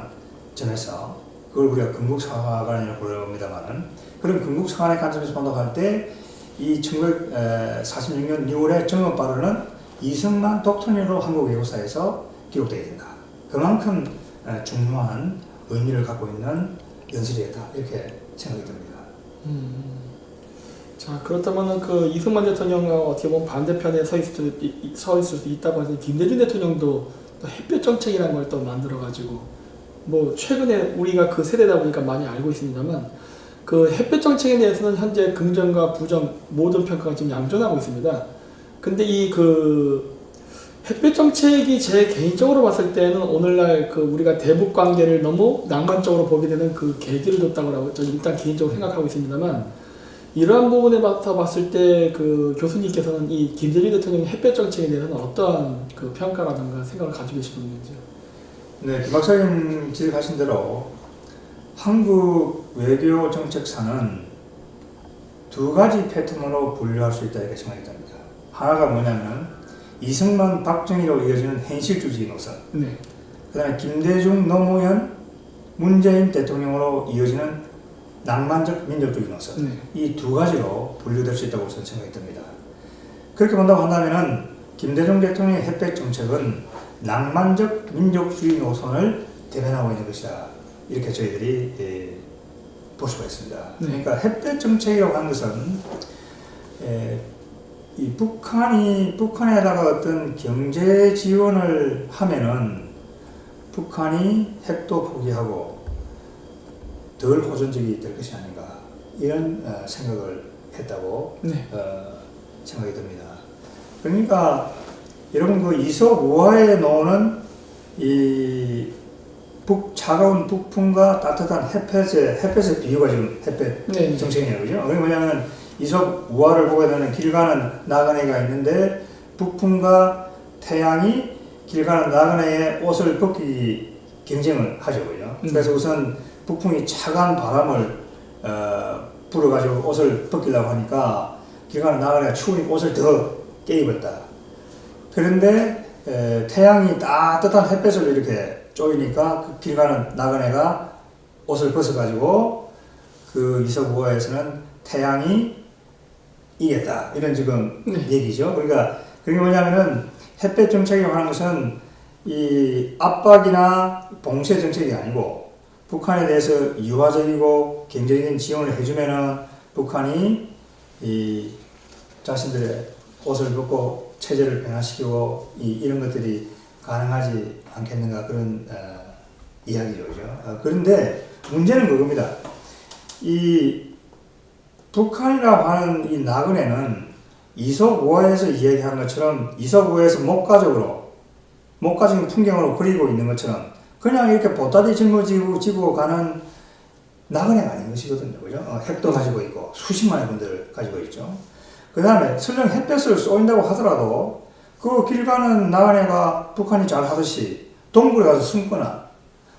점에서 그걸 우리가 건국사관이라고 부릅니다만은 그런 건국사관의 관점에서 본다고 때 이 1946년 6월의 정업 발언은 이승만 독트린으로 한국 외교사에서 기록되어야 된다. 그만큼 중요한 의미를 갖고 있는 연설이다. 이렇게 생각이 듭니다. 자, 그렇다면은 그 이승만 대통령과 어떻게 보면 반대편에 서 있을 수 있다고 해서 김대중 대통령도 또 햇볕 정책이라는 걸 또 만들어가지고 뭐 최근에 우리가 그 세대다 보니까 많이 알고 있습니다만 그 햇볕 정책에 대해서는 현재 긍정과 부정 모든 평가가 지금 양존하고 있습니다. 근데 이 그 햇볕 정책이 제 개인적으로 봤을 때는 오늘날 그 우리가 대북 관계를 너무 낭만적으로 보게 되는 그 계기를 줬다고 저는 일단 개인적으로 생각하고 있습니다만 이러한 부분에 봤을 때 그 교수님께서는 이 김대중 대통령의 햇볕 정책에 대해서는 어떠한 그 평가라든가 생각을 가지고 계시고 있는지요? 네, 김 박사님 지적하신 대로 한국 외교 정책사는 두 가지 패턴으로 분류할 수 있다 이렇게 생각이 듭니다. 하나가 뭐냐면 이승만, 박정희로 이어지는 현실주의 노선. 네. 그 다음에 김대중, 노무현, 문재인 대통령으로 이어지는 낭만적 민족주의 노선. 네. 이 두 가지로 분류될 수 있다고 저는 생각이 듭니다. 그렇게 본다고 한다면은 김대중 대통령의 햇볕 정책은 낭만적 민족주의 노선을 대변하고 있는 것이다. 이렇게 저희들이 볼 수가 있습니다. 그러니까 햇볕 정책이라고 하는 것은 이 북한에다가 어떤 경제 지원을 하면은 북한이 핵도 포기하고 덜 호전적이 될 것이 아닌가 이런 생각을 했다고 생각이 듭니다. 그러니까 여러분 그 이솝 우화에 나오는 이 차가운 북풍과 따뜻한 햇볕의 비유가 지금 햇볕 정책이에요, 그죠? 그게 뭐냐면 이솝 우화를 보게 되면 길 가는 나그네가 있는데 북풍과 태양이 길 가는 나그네의 옷을 벗기 경쟁을 하죠, 그죠? 그래서 우선 북풍이 차가운 바람을 불어가지고 옷을 벗기려고 하니까 길 가는 나그네가 추우니까 옷을 더 깨입었다. 그런데 태양이 따뜻한 햇볕을 이렇게 쪼이니까 그 길 가는 나그네가 옷을 벗어가지고 그 이솝 우화에서는 태양이 이겼다. 이런 지금 얘기죠. 그러니까 그게 뭐냐면은 햇볕 정책이라고 하는 것은 이 압박이나 봉쇄 정책이 아니고 북한에 대해서 유화적이고 경제적인 지원을 해주면은 북한이 이 자신들의 옷을 벗고 체제를 변화시키고 이런 것들이 가능하지 않겠는가 그런 이야기죠. 그죠? 그런데 문제는 그겁니다. 이 북한이라고 하는 이 나그네는 이솝 우화에서 이야기하는 것처럼 이솝 우화에서 목가적인 풍경으로 그리고 있는 것처럼 그냥 이렇게 보따리 짊어지고 가는 나그네가 아닌 것이거든요. 그죠? 핵도 가지고 있고 수십만의 군대를 가지고 있죠. 그 다음에 설령 햇볕을 쏘인다고 하더라도 그 길 가는 나그네가 북한이 잘 하듯이 동굴에 가서 숨거나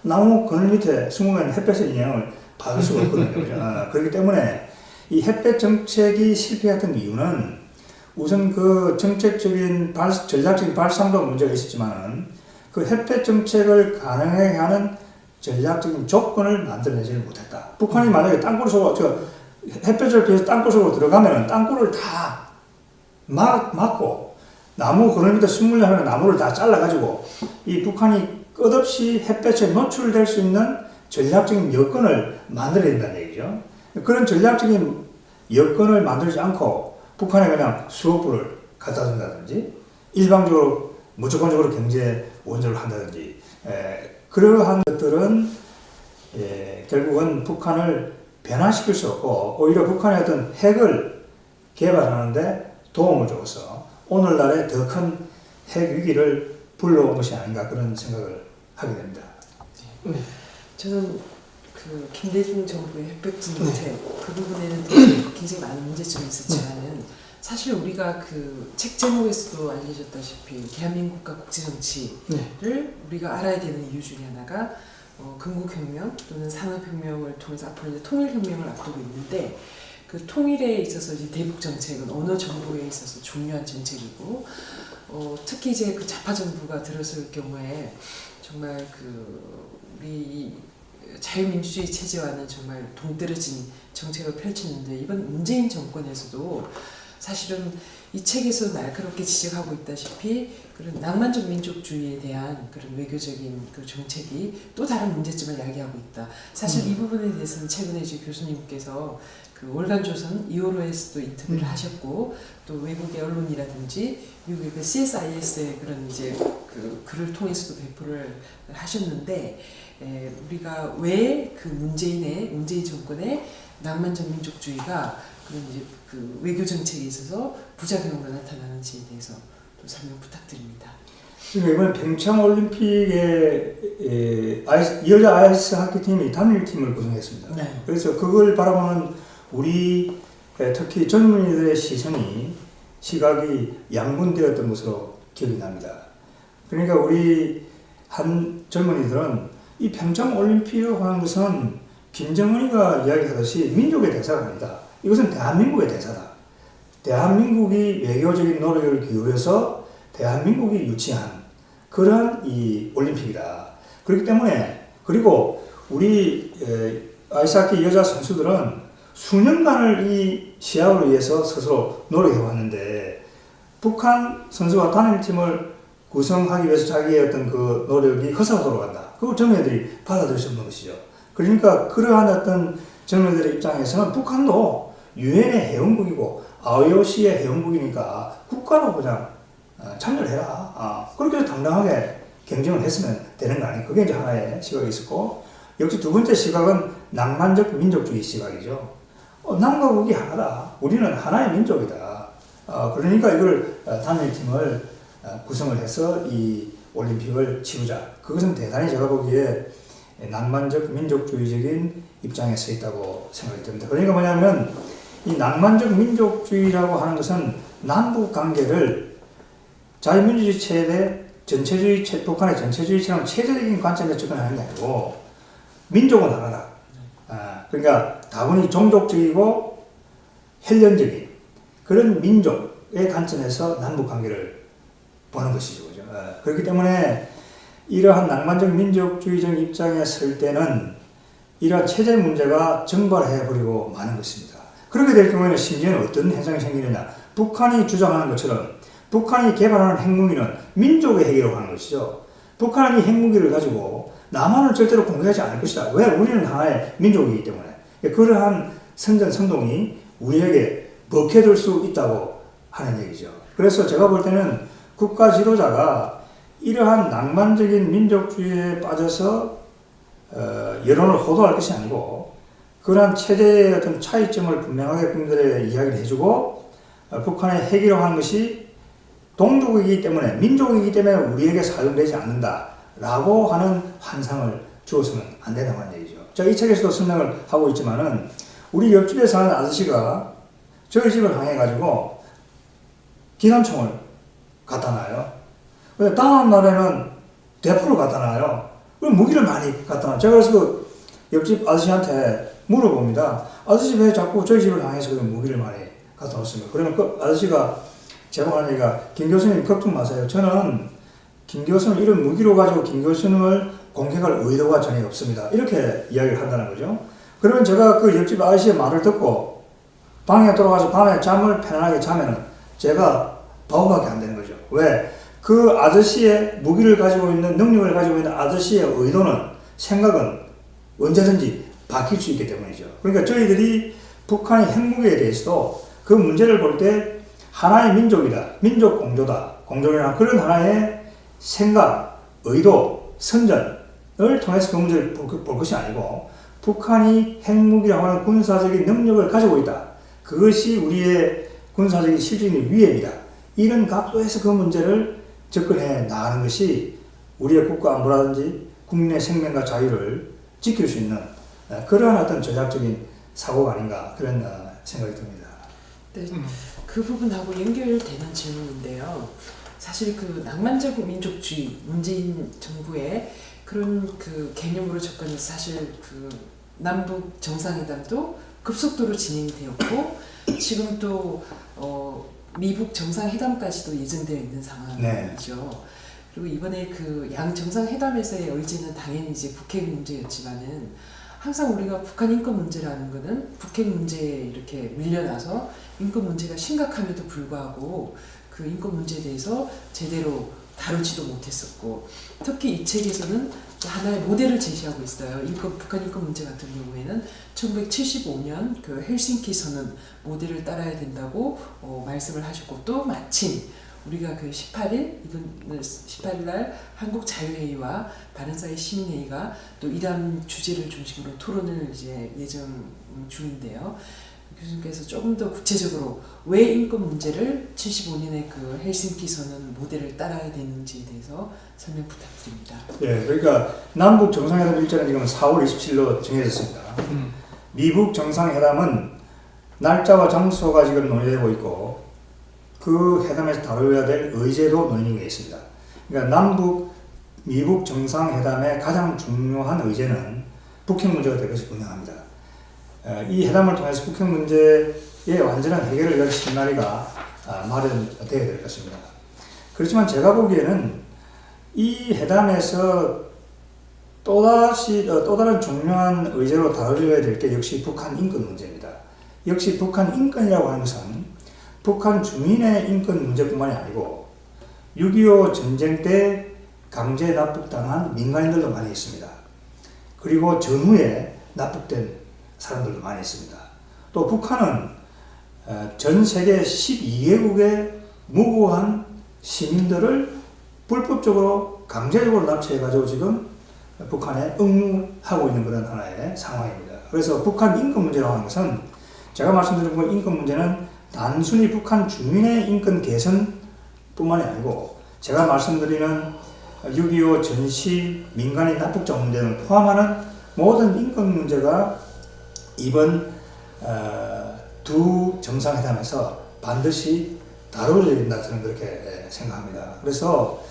나무 그늘 밑에 숨으면 햇볕의 영향을 받을 수가 없거든요. 그렇기 때문에 이 햇볕 정책이 실패했던 이유는 우선 그 정책적인 전략적인 발상도 문제가 있었지만은 그 햇볕 정책을 가능하게 하는 전략적인 조건을 만들어내지를 못했다. 북한이 만약에 땅굴 속으로 햇볕을 피해서 땅굴 속으로 들어가면은 땅굴을 다 막고 나무 그늘 밑에 숨으려 하면 나무를 다 잘라가지고 이 북한이 끝없이 햇볕에 노출될 수 있는 전략적인 여건을 만들어야 된다는 얘기죠. 그런 전략적인 여건을 만들지 않고 북한에 그냥 수억 불을 갖다 준다든지 일방적으로 무조건적으로 경제 원조를 한다든지 그러한 것들은 결국은 북한을 변화시킬 수 없고 오히려 북한의 어떤 핵을 개발하는데 도움을 줘서 오늘날의 더 큰 핵 위기를 불러온 것이 아닌가 그런 생각을 하게 됩니다. 저는 그 김대중 정부의 핵백지 정책 그 부분에는 굉장히 많은 문제점이 있었지만은 사실 우리가 그 책 제목에서도 알려졌다시피 대한민국과 국제 정치를 우리가 알아야 되는 이유 중에 하나가 건국혁명 또는 산업혁명을 통해서 앞으로 이제 통일혁명을 앞두고 있는데 그 통일에 있어서 이제 대북 정책은 어느 정부에 있어서 중요한 정책이고 특히 이제 그 좌파 정부가 들어설 경우에 정말 그 우리 자유민주주의 체제와는 정말 동떨어진 정책을 펼치는데 이번 문재인 정권에서도 사실은 이 책에서 날카롭게 지적하고 있다시피 그런 낭만적 민족주의에 대한 그런 외교적인 그 정책이 또 다른 문제점을 야기하고 있다. 사실 이 부분에 대해서는 최근에 이제 교수님께서 그 월간조선 2호로에서도 인터뷰를 하셨고 또 외국의 언론이라든지 미국의 그 CSIS의 그런 이제 그 글을 통해서도 배포를 하셨는데 우리가 왜 그 문재인 정권의 낭만적 민족주의가 그런 이제 그 외교 정책에 있어서 부작용으로 나타나는지에 대해서 또 설명 부탁드립니다. 이번 평창 올림픽에 여자 아이스 하키 팀이 단일팀을 구성했습니다. 네. 그래서 그걸 바라보는 우리 특히 젊은이들의 시각이 양분되었던 것으로 기억이 납니다. 그러니까 우리 한 젊은이들은 이 평창 올림픽이라고 하는 것은 김정은이가 이야기하듯이 민족의 대사가 아니다. 이것은 대한민국의 대사다. 대한민국이 외교적인 노력을 기울여서 대한민국이 유치한 그러한 이 올림픽이다. 그렇기 때문에 그리고 우리 아이스하키 여자 선수들은 수년간을 이 시합을 위해서 스스로 노력해 왔는데 북한 선수와 단일팀을 구성하기 위해서 자기의 어떤 그 노력이 헛사로 돌아간다. 그걸 젊은이들이 받아들일 수 없는 것이죠. 그러니까 그러한 어떤 젊은이들의 입장에서는 북한도 유엔의 회원국이고 IOC의 회원국이니까 국가로 그냥 참여를 해라. 그렇게 해서 당당하게 경쟁을 했으면 되는 거 아니에요. 그게 이제 하나의 시각이 있었고 역시 두 번째 시각은 낭만적 민족주의 시각이죠. 남과 북이 하나다. 우리는 하나의 민족이다. 그러니까 이걸 단일팀을 구성을 해서 이 올림픽을 치르자. 그것은 대단히 제가 보기에 낭만적 민족주의적인 입장에 서 있다고 생각이 듭니다. 그러니까 뭐냐면 이 낭만적 민족주의라고 하는 것은 남북 관계를 자유민주주의 체제, 전체주의, 북한의 전체주의처럼 체제적인 관점에서 접근하는 게 아니고 민족은 하나다. 그러니까 다분히 종족적이고 혈연적인 그런 민족의 관점에서 남북 관계를 보는 것이죠. 그죠? 그렇기 때문에 이러한 낭만적 민족주의적 입장에 설 때는 이러한 체제 문제가 증발해버리고 마는 것입니다. 그렇게 될 경우에는 심지어는 어떤 현상이 생기느냐. 북한이 주장하는 것처럼 북한이 개발하는 핵무기는 민족의 핵이라고 하는 것이죠. 북한이 핵무기를 가지고 남한을 절대로 공격하지 않을 것이다. 왜? 우리는 하나의 민족이기 때문에. 그러한 선전선동이 우리에게 먹혀들 수 있다고 하는 얘기죠. 그래서 제가 볼 때는 국가 지도자가 이러한 낭만적인 민족주의에 빠져서 여론을 호도할 것이 아니고 그러한 체제의 어떤 차이점을 분명하게 국민들에게 이야기를 해주고 북한의 핵이라고 하는 것이 동족이기 때문에 민족이기 때문에 우리에게 사용되지 않는다라고 하는 환상을 주어서는 안 된다고 하는 얘기죠. 제가 이 책에서도 설명을 하고 있지만은 우리 옆집에 사는 아저씨가 저희 집을 향해가지고 기관총을 갖다 놔요. 근데 다음 날에는 대포를 갖다 놔요. 그럼 무기를 많이 갖다 놔요. 제가 그래서 그 옆집 아저씨한테 물어봅니다. 아저씨 왜 자꾸 저희 집을 향해서 무기를 많이 갖다 놓습니까? 그러면 그 아저씨가 제가 하는 얘기가 김 교수님 걱정 마세요. 저는 김 교수는 이런 무기로 가지고 김 교수님을 공격할 의도가 전혀 없습니다. 이렇게 이야기를 한다는 거죠. 그러면 제가 그 옆집 아저씨의 말을 듣고 방에 들어가서 밤에 잠을 편안하게 자면은 제가 바보밖에 안 되는 거죠. 왜? 그 아저씨의 무기를 가지고 있는 능력을 가지고 있는 아저씨의 의도는 생각은 언제든지 바뀔 수 있기 때문이죠. 그러니까 저희들이 북한의 핵무기에 대해서도 그 문제를 볼 때 하나의 민족이다, 민족 공조다, 공존이나 그런 하나의 생각, 의도, 선전을 통해서 그 문제를 볼 것이 아니고 북한이 핵무기라고 하는 군사적인 능력을 가지고 있다. 그것이 우리의 군사적인 실질적인 위협이다. 이런 각도에서 그 문제를 접근해 나가는 것이 우리의 국가 안보라든지 국민의 생명과 자유를 지킬 수 있는 그러한 어떤 전략적인 사고가 아닌가 그런 생각이 듭니다. 네, 그 부분하고 연결되는 질문인데요. 사실 그 낭만적 민족주의 문재인 정부의 그런 그 개념으로 접근해서 사실 그 남북 정상회담도 급속도로 진행이 되었고 지금 또 미북 정상회담까지도 예정되어 있는 상황이죠. 네. 그리고 이번에 그 양 정상회담에서의 의제는 당연히 이제 북핵 문제였지만은 항상 우리가 북한 인권 문제라는 거는 북핵 문제에 이렇게 밀려나서 인권 문제가 심각함에도 불구하고 그 인권 문제에 대해서 제대로 다루지도 못했었고 특히 이 책에서는 하나의 모델을 제시하고 있어요. 북한 인권 문제 같은 경우에는 1975년 그 헬싱키 선언 모델을 따라야 된다고 말씀을 하셨고 또 마침 우리가 그 18일 날 한국 자유회의와 바른사회 시민회의가 또 이러한 주제를 중심으로 토론을 이제 예정 중인데요. 교수님께서 조금 더 구체적으로 왜 인권 문제를 75년의 그 헬싱키 선언 모델을 따라야 되는지에 대해서 설명 부탁드립니다. 예, 그러니까 남북 정상회담 일정은 지금 4월 27일로 정해졌습니다. 미북 정상회담은 날짜와 장소가 지금 논의되고 있고 그 회담에서 다뤄야 될 의제도 논의 중에 있습니다. 그러니까 남북 미북 정상회담의 가장 중요한 의제는 북핵 문제가 될 것이 분명합니다. 이 회담을 통해서 북핵 문제의 완전한 해결을 위한 시나리오가 마련되어야 될 것입니다. 그렇지만 제가 보기에는 이 회담에서 또 다른 중요한 의제로 다뤄져야 될 게 역시 북한 인권 문제입니다. 역시 북한 인권이라고 하는 것은 북한 주민의 인권 문제뿐만이 아니고 6.25 전쟁 때 강제 납북당한 민간인들도 많이 있습니다. 그리고 전후에 납북된 사람들도 많이 있습니다. 또 북한은 전 세계 12개국의 무고한 시민들을 불법적으로 강제적으로 납치해가지고 지금 북한에 응무하고 있는 그런 하나의 상황입니다. 그래서 북한 인권 문제라고 하는 것은 제가 말씀드린 그 인권 문제는 단순히 북한 주민의 인권 개선뿐만이 아니고 제가 말씀드리는 6.25 전시 민간인 납북자 문제를 포함하는 모든 인권 문제가 이번 두 정상회담에서 반드시 다뤄져야 된다 저는 그렇게 생각합니다. 그래서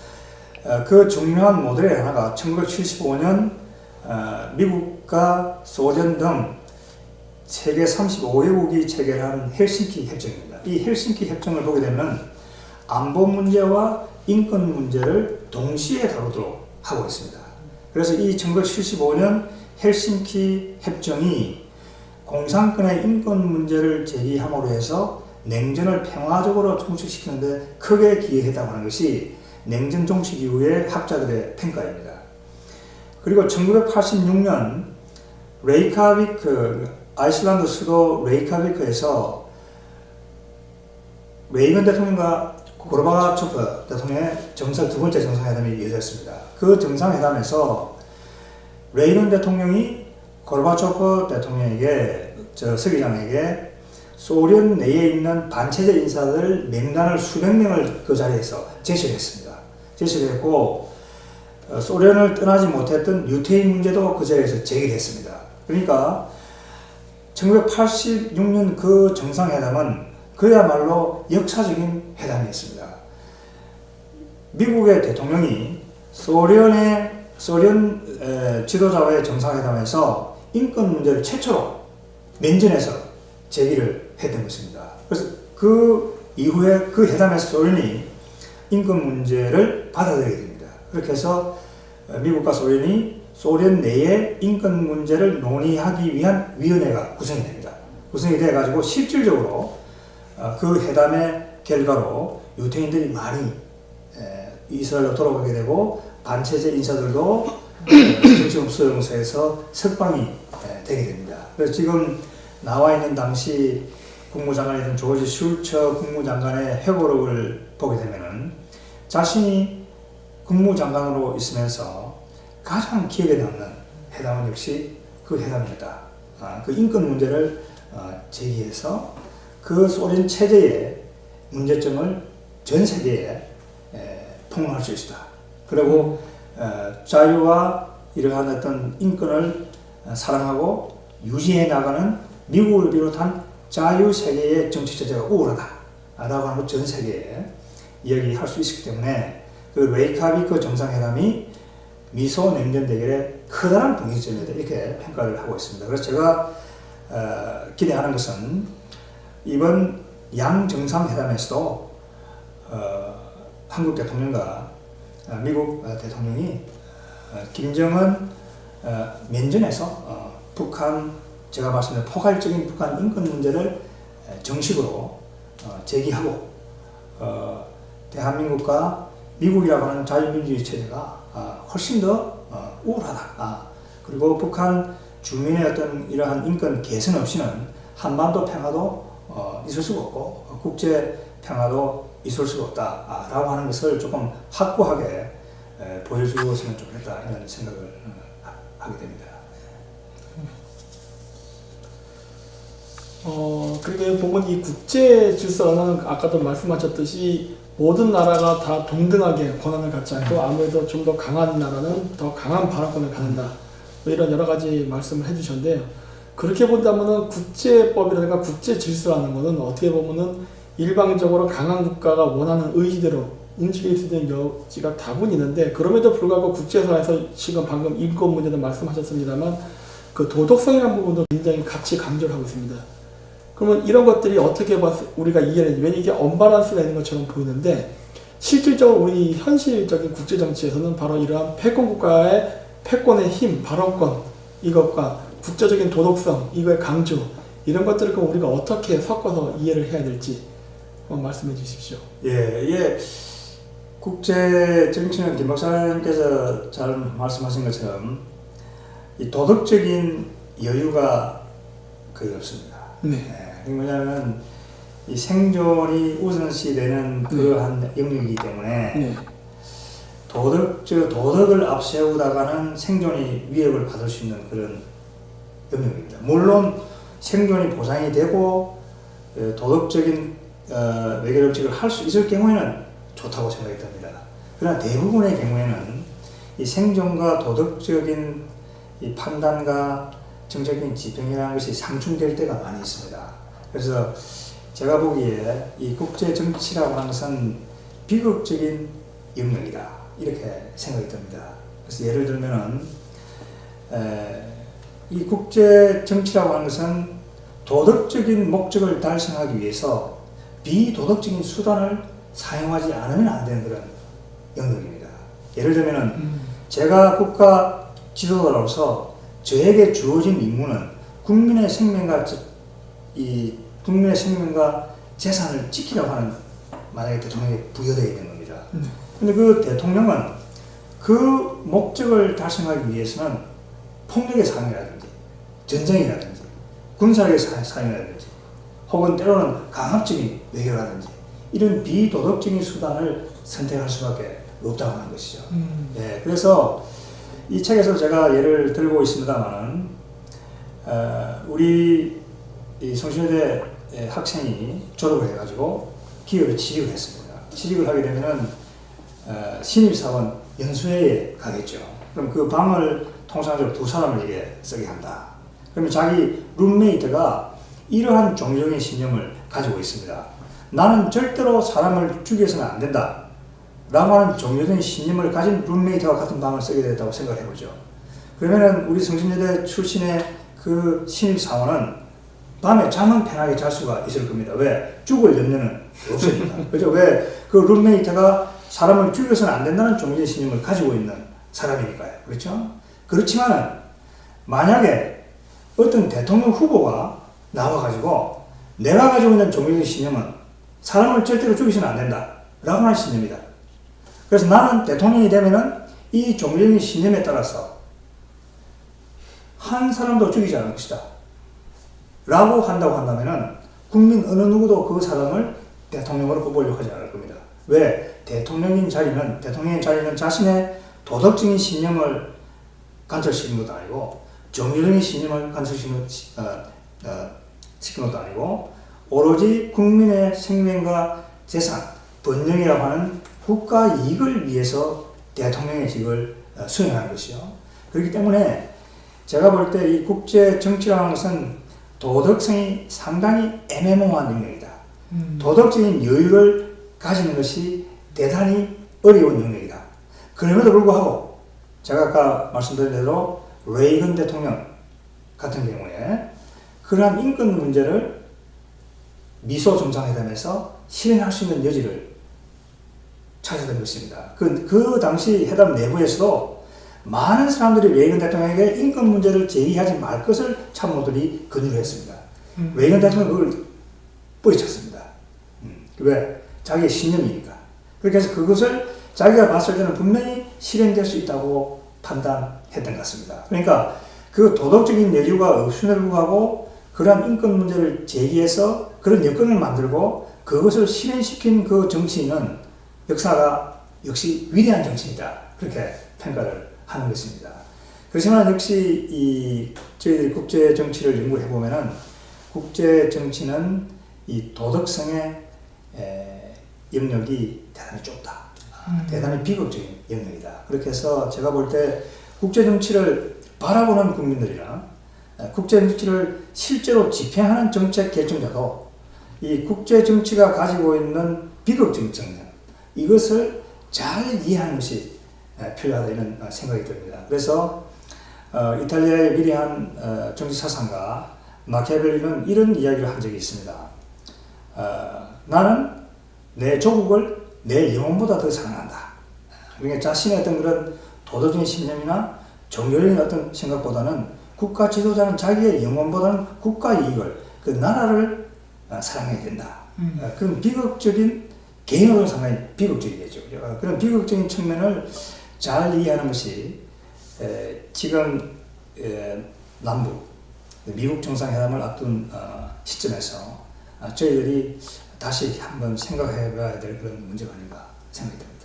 그 중요한 모델의 하나가 1975년 미국과 소련 등 세계 35개국이 체결한 헬싱키 협정입니다. 이 헬싱키 협정을 보게 되면 안보 문제와 인권 문제를 동시에 다루도록 하고 있습니다. 그래서 이 1975년 헬싱키 협정이 공산권의 인권 문제를 제기함으로 해서 냉전을 평화적으로 종식시키는 데 크게 기여했다고 하는 것이 냉전 종식 이후의 학자들의 평가입니다. 그리고 1986년 레이카비크 아이슬란드 수도 레이카비크에서 레이건 대통령과 고르바초프 대통령의 두 번째 정상회담이 이어졌습니다. 그 정상회담에서 레이건 대통령이 고르바초프 대통령에게 서기장에게 소련 내에 있는 반체제 인사들 명단을 수백 명을 그 자리에서 제시를 했습니다. 제시를 했고 소련을 떠나지 못했던 유태인 문제도 그 자리에서 제기됐습니다. 그러니까 1986년 그 정상회담은 그야말로 역사적인 회담이었습니다. 미국의 대통령이 소련 지도자와의 정상회담에서 인권 문제를 최초로 면전에서 제기를 했던 것입니다. 그래서 그 이후에 그 회담에서 소련이 인권 문제를 받아들이게 됩니다. 그렇게 해서 미국과 소련이 소련 내에 인권 문제를 논의하기 위한 위원회가 구성이 됩니다. 구성이 돼가지고 실질적으로 그 회담의 결과로 유태인들이 많이 이스라엘로 돌아가게 되고 반체제 인사들도 정치범수용소에서 석방이 되게 됩니다. 그래서 지금 나와 있는 당시 국무장관이던 조지 슐처 국무장관의 회고록을 보게 되면은 자신이 국무장관으로 있으면서 가장 기억에 남는 회담은 역시 그 회담이었다. 그 인권 문제를 제기해서 그 소련 체제의 문제점을 전 세계에 폭로할 수 있다. 그리고 자유와 이러한 어떤 인권을 사랑하고 유지해 나가는 미국을 비롯한 자유 세계의 정치 체제가 우월하다 라고 하는 걸 전 세계에 이야기할 수 있기 때문에 그 레이카비크 정상회담이 미소 냉전 대결의 커다란 분기점이다 이렇게 평가를 하고 있습니다. 그래서 제가 기대하는 것은 이번 양 정상회담에서도 한국 대통령과 미국 대통령이 김정은 면전에서 북한 제가 말씀드린 포괄적인 북한 인권 문제를 정식으로 제기하고 대한민국과 미국이라고 하는 자유민주주의 체제가 훨씬 더 우월하다. 그리고 북한 주민의 어떤 이러한 인권 개선 없이는 한반도 평화도 있을 수가 없고 국제 평화도 있을 수가 없다라고 하는 것을 조금 확고하게 보여주었으면 좋겠다 이런 생각을 하게 됩니다. 그리고 보면 이 국제 질서는 아까도 말씀하셨듯이 모든 나라가 다 동등하게 권한을 갖지 않고 아무래도 좀 더 강한 나라는 더 강한 발언권을 갖는다. 뭐 이런 여러 가지 말씀을 해주셨는데요. 그렇게 본다면은 국제법이라든가 국제 질서라는 것은 어떻게 보면은 일방적으로 강한 국가가 원하는 의지대로 움직일 수 있는 여지가 다분히 있는데 그럼에도 불구하고 국제사회에서 지금 방금 인권 문제도 말씀하셨습니다만 그 도덕성이라는 부분도 굉장히 같이 강조를 하고 있습니다. 그러면 이런 것들이 어떻게 우리가 이해를 왜냐면 이게 언밸런스가 있는 것처럼 보이는데 실질적으로 우리 현실적인 국제정치에서는 바로 이러한 패권국가의 패권의 힘, 발언권 이것과 국제적인 도덕성, 이거의 강조 이런 것들을 우리가 어떻게 섞어서 이해를 해야 될지 한번 말씀해 주십시오. 예, 국제 정치는 김 박사님께서 잘 말씀하신 것처럼 이 도덕적인 여유가 거의 없습니다. 왜냐하면 이 생존이 우선시되는 그러한 영역이기 때문에 도덕을 앞세우다가는 생존이 위협을 받을 수 있는 그런 영역입니다. 물론 생존이 보장이 되고 도덕적인 외교 정책을 할 수 있을 경우에는 좋다고 생각이 듭니다. 그러나 대부분의 경우에는 이 생존과 도덕적인 이 판단과 정책적인 지평이라는 것이 상충될 때가 많이 있습니다. 그래서 제가 보기에 이 국제 정치라고 하는 것은 비극적인 영역이다 이렇게 생각이 듭니다. 그래서 예를 들면은 이 국제 정치라고 하는 것은 도덕적인 목적을 달성하기 위해서 비도덕적인 수단을 사용하지 않으면 안 되는 그런 영역입니다. 예를 들면은 제가 국가 지도자로서 저에게 주어진 임무는 국민의 생명과 재산을 지키려고 하는 만약에 대통령이 부여되어 있는 겁니다. 근데 그 대통령은 그 목적을 달성하기 위해서는 폭력의 사용이라든지 전쟁이라든지 군사력의 사용이라든지 혹은 때로는 강압적인 외교라든지 이런 비도덕적인 수단을 선택할 수밖에 없다고 하는 것이죠. 예, 그래서 이 책에서 제가 예를 들고 있습니다만 우리 이 성신여대 학생이 졸업을 해가지고 기업에 취직을 했습니다. 취직을 하게 되면은 신입사원 연수회에 가겠죠. 그럼 그 방을 통상적으로 두 사람에게 쓰게 한다. 그러면 자기 룸메이트가 이러한 종교적인 신념을 가지고 있습니다. 나는 절대로 사람을 죽여서는 안 된다. 라고 하는 종교적인 신념을 가진 룸메이트와 같은 방을 쓰게 됐다고 생각을 해보죠. 그러면은 우리 성신여대 출신의 그 신입사원은 밤에 잠은 편하게 잘 수가 있을 겁니다. 왜? 죽을 염려는 없으니까. 그죠? 왜? 그 룸메이트가 사람을 죽여서는 안 된다는 종교적인 신념을 가지고 있는 사람이니까요. 그렇죠? 그렇지만은 만약에 어떤 대통령 후보가 나와가지고 내가 가지고 있는 종교적인 신념은 사람을 절대로 죽이서는 안 된다. 라고 하는 신념이다. 그래서 나는 대통령이 되면은 이 종교적인 신념에 따라서 한 사람도 죽이지 않을 것이다. 라고 한다고 한다면은 국민 어느 누구도 그 사람을 대통령으로 뽑으려고 하지 않을 겁니다. 왜? 대통령인 자리는 자신의 도덕적인 신념을 관철시키는 것도 아니고 정의적인 신념을 관철시키는 것도 아니고 오로지 국민의 생명과 재산, 번영이라고 하는 국가 이익을 위해서 대통령의 직을 수행하는 것이요. 그렇기 때문에 제가 볼 때 이 국제 정치라는 것은 도덕성이 상당히 애매모호한 영역이다. 도덕적인 여유를 가지는 것이 대단히 어려운 영역이다. 그럼에도 불구하고 제가 아까 말씀드린 대로 레이건 대통령 같은 경우에 그러한 인권 문제를 미소 정상회담에서 실행할 수 있는 여지를 찾았던 것입니다. 그 당시 회담 내부에서도 많은 사람들이 레이건 대통령에게 인권 문제를 제기하지 말 것을 참모들이 건의를 했습니다. 레이건 대통령은 그걸 뿌리쳤습니다. 왜? 자기의 신념이니까. 그렇게 해서 그것을 자기가 봤을 때는 분명히 실행될 수 있다고 판단했던 것 같습니다. 그러니까 그 도덕적인 여유가 없음에도 불구하고 그러한 인권 문제를 제기해서 그런 여건을 만들고 그것을 실행시킨 그 정치인은 역사가 역시 위대한 정치이다. 그렇게 평가를 하는 것입니다. 그렇지만 역시 저희들이 국제 정치를 연구해 보면은 국제 정치는 이 도덕성의 영역이 대단히 좁다. 대단히 비극적인 영역이다. 그렇게 해서 제가 볼 때 국제 정치를 바라보는 국민들이나 국제 정치를 실제로 집행하는 정책 결정자도 이 국제 정치가 가지고 있는 비극적인 측면, 이것을 잘 이해하는 것이 필요하다 이런 생각이 듭니다. 그래서 이탈리아의 위대한 정치 사상가 마키아벨리는 이런 이야기를 한 적이 있습니다. 나는 내 조국을 내 영혼보다 더 사랑한다. 그러니까 자신의 어떤 그런 도덕적인 신념이나 종교적인 어떤 생각보다는 국가 지도자는 자기의 영혼보다는 국가 이익을, 그 나라를 사랑해야 된다. 그런 비극적인 개인으로는 상당히 비극적이겠죠. 그런 비극적인 측면을 잘 이해하는 것이 지금 남북 미국 정상회담을 앞둔 시점에서 저희들이 다시 한번 생각해 봐야 될 그런 문제가 아닌가 생각이 듭니다.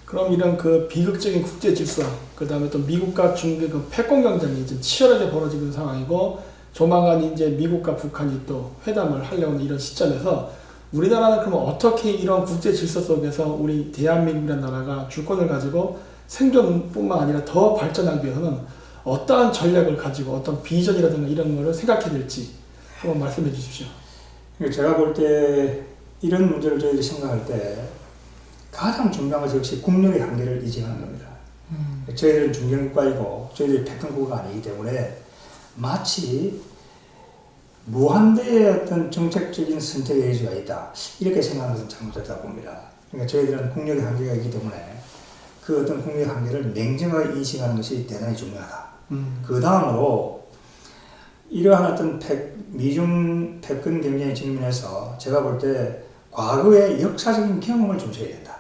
그럼 이런 그 비극적인 국제 질서, 그 다음에 또 미국과 중국의 그 패권 경쟁이 지금 치열하게 벌어지고 있는 상황이고, 조만간 이제 미국과 북한이 또 회담을 하려는 이런 시점에서 우리나라는 그럼 어떻게 이런 국제 질서 속에서 우리 대한민국이라는 나라가 주권을 가지고 생존뿐만 아니라 더 발전하기 위해서는 어떠한 전략을 가지고 어떤 비전이라든가 이런 거를 생각해야 될지 한번 말씀해 주십시오. 제가 볼 때 이런 문제를 저희들이 생각할 때 가장 중요한 것은 역시 국력의 한계를 인식하는 겁니다. 저희들은 중견국가이고 저희들이 패권국가가 아니기 때문에 마치 무한대의 어떤 정책적인 선택의 여지가 있다, 이렇게 생각하는 것은 잘못됐다고 봅니다. 그러니까 저희들은 국력의 한계가 있기 때문에 그 어떤 국력의 한계를 냉정하게 인식하는 것이 대단히 중요하다. 그 다음으로 이러한 어떤 미중 패권 경쟁의 측면에서 제가 볼 때 과거의 역사적인 경험을 좀 줘야 된다.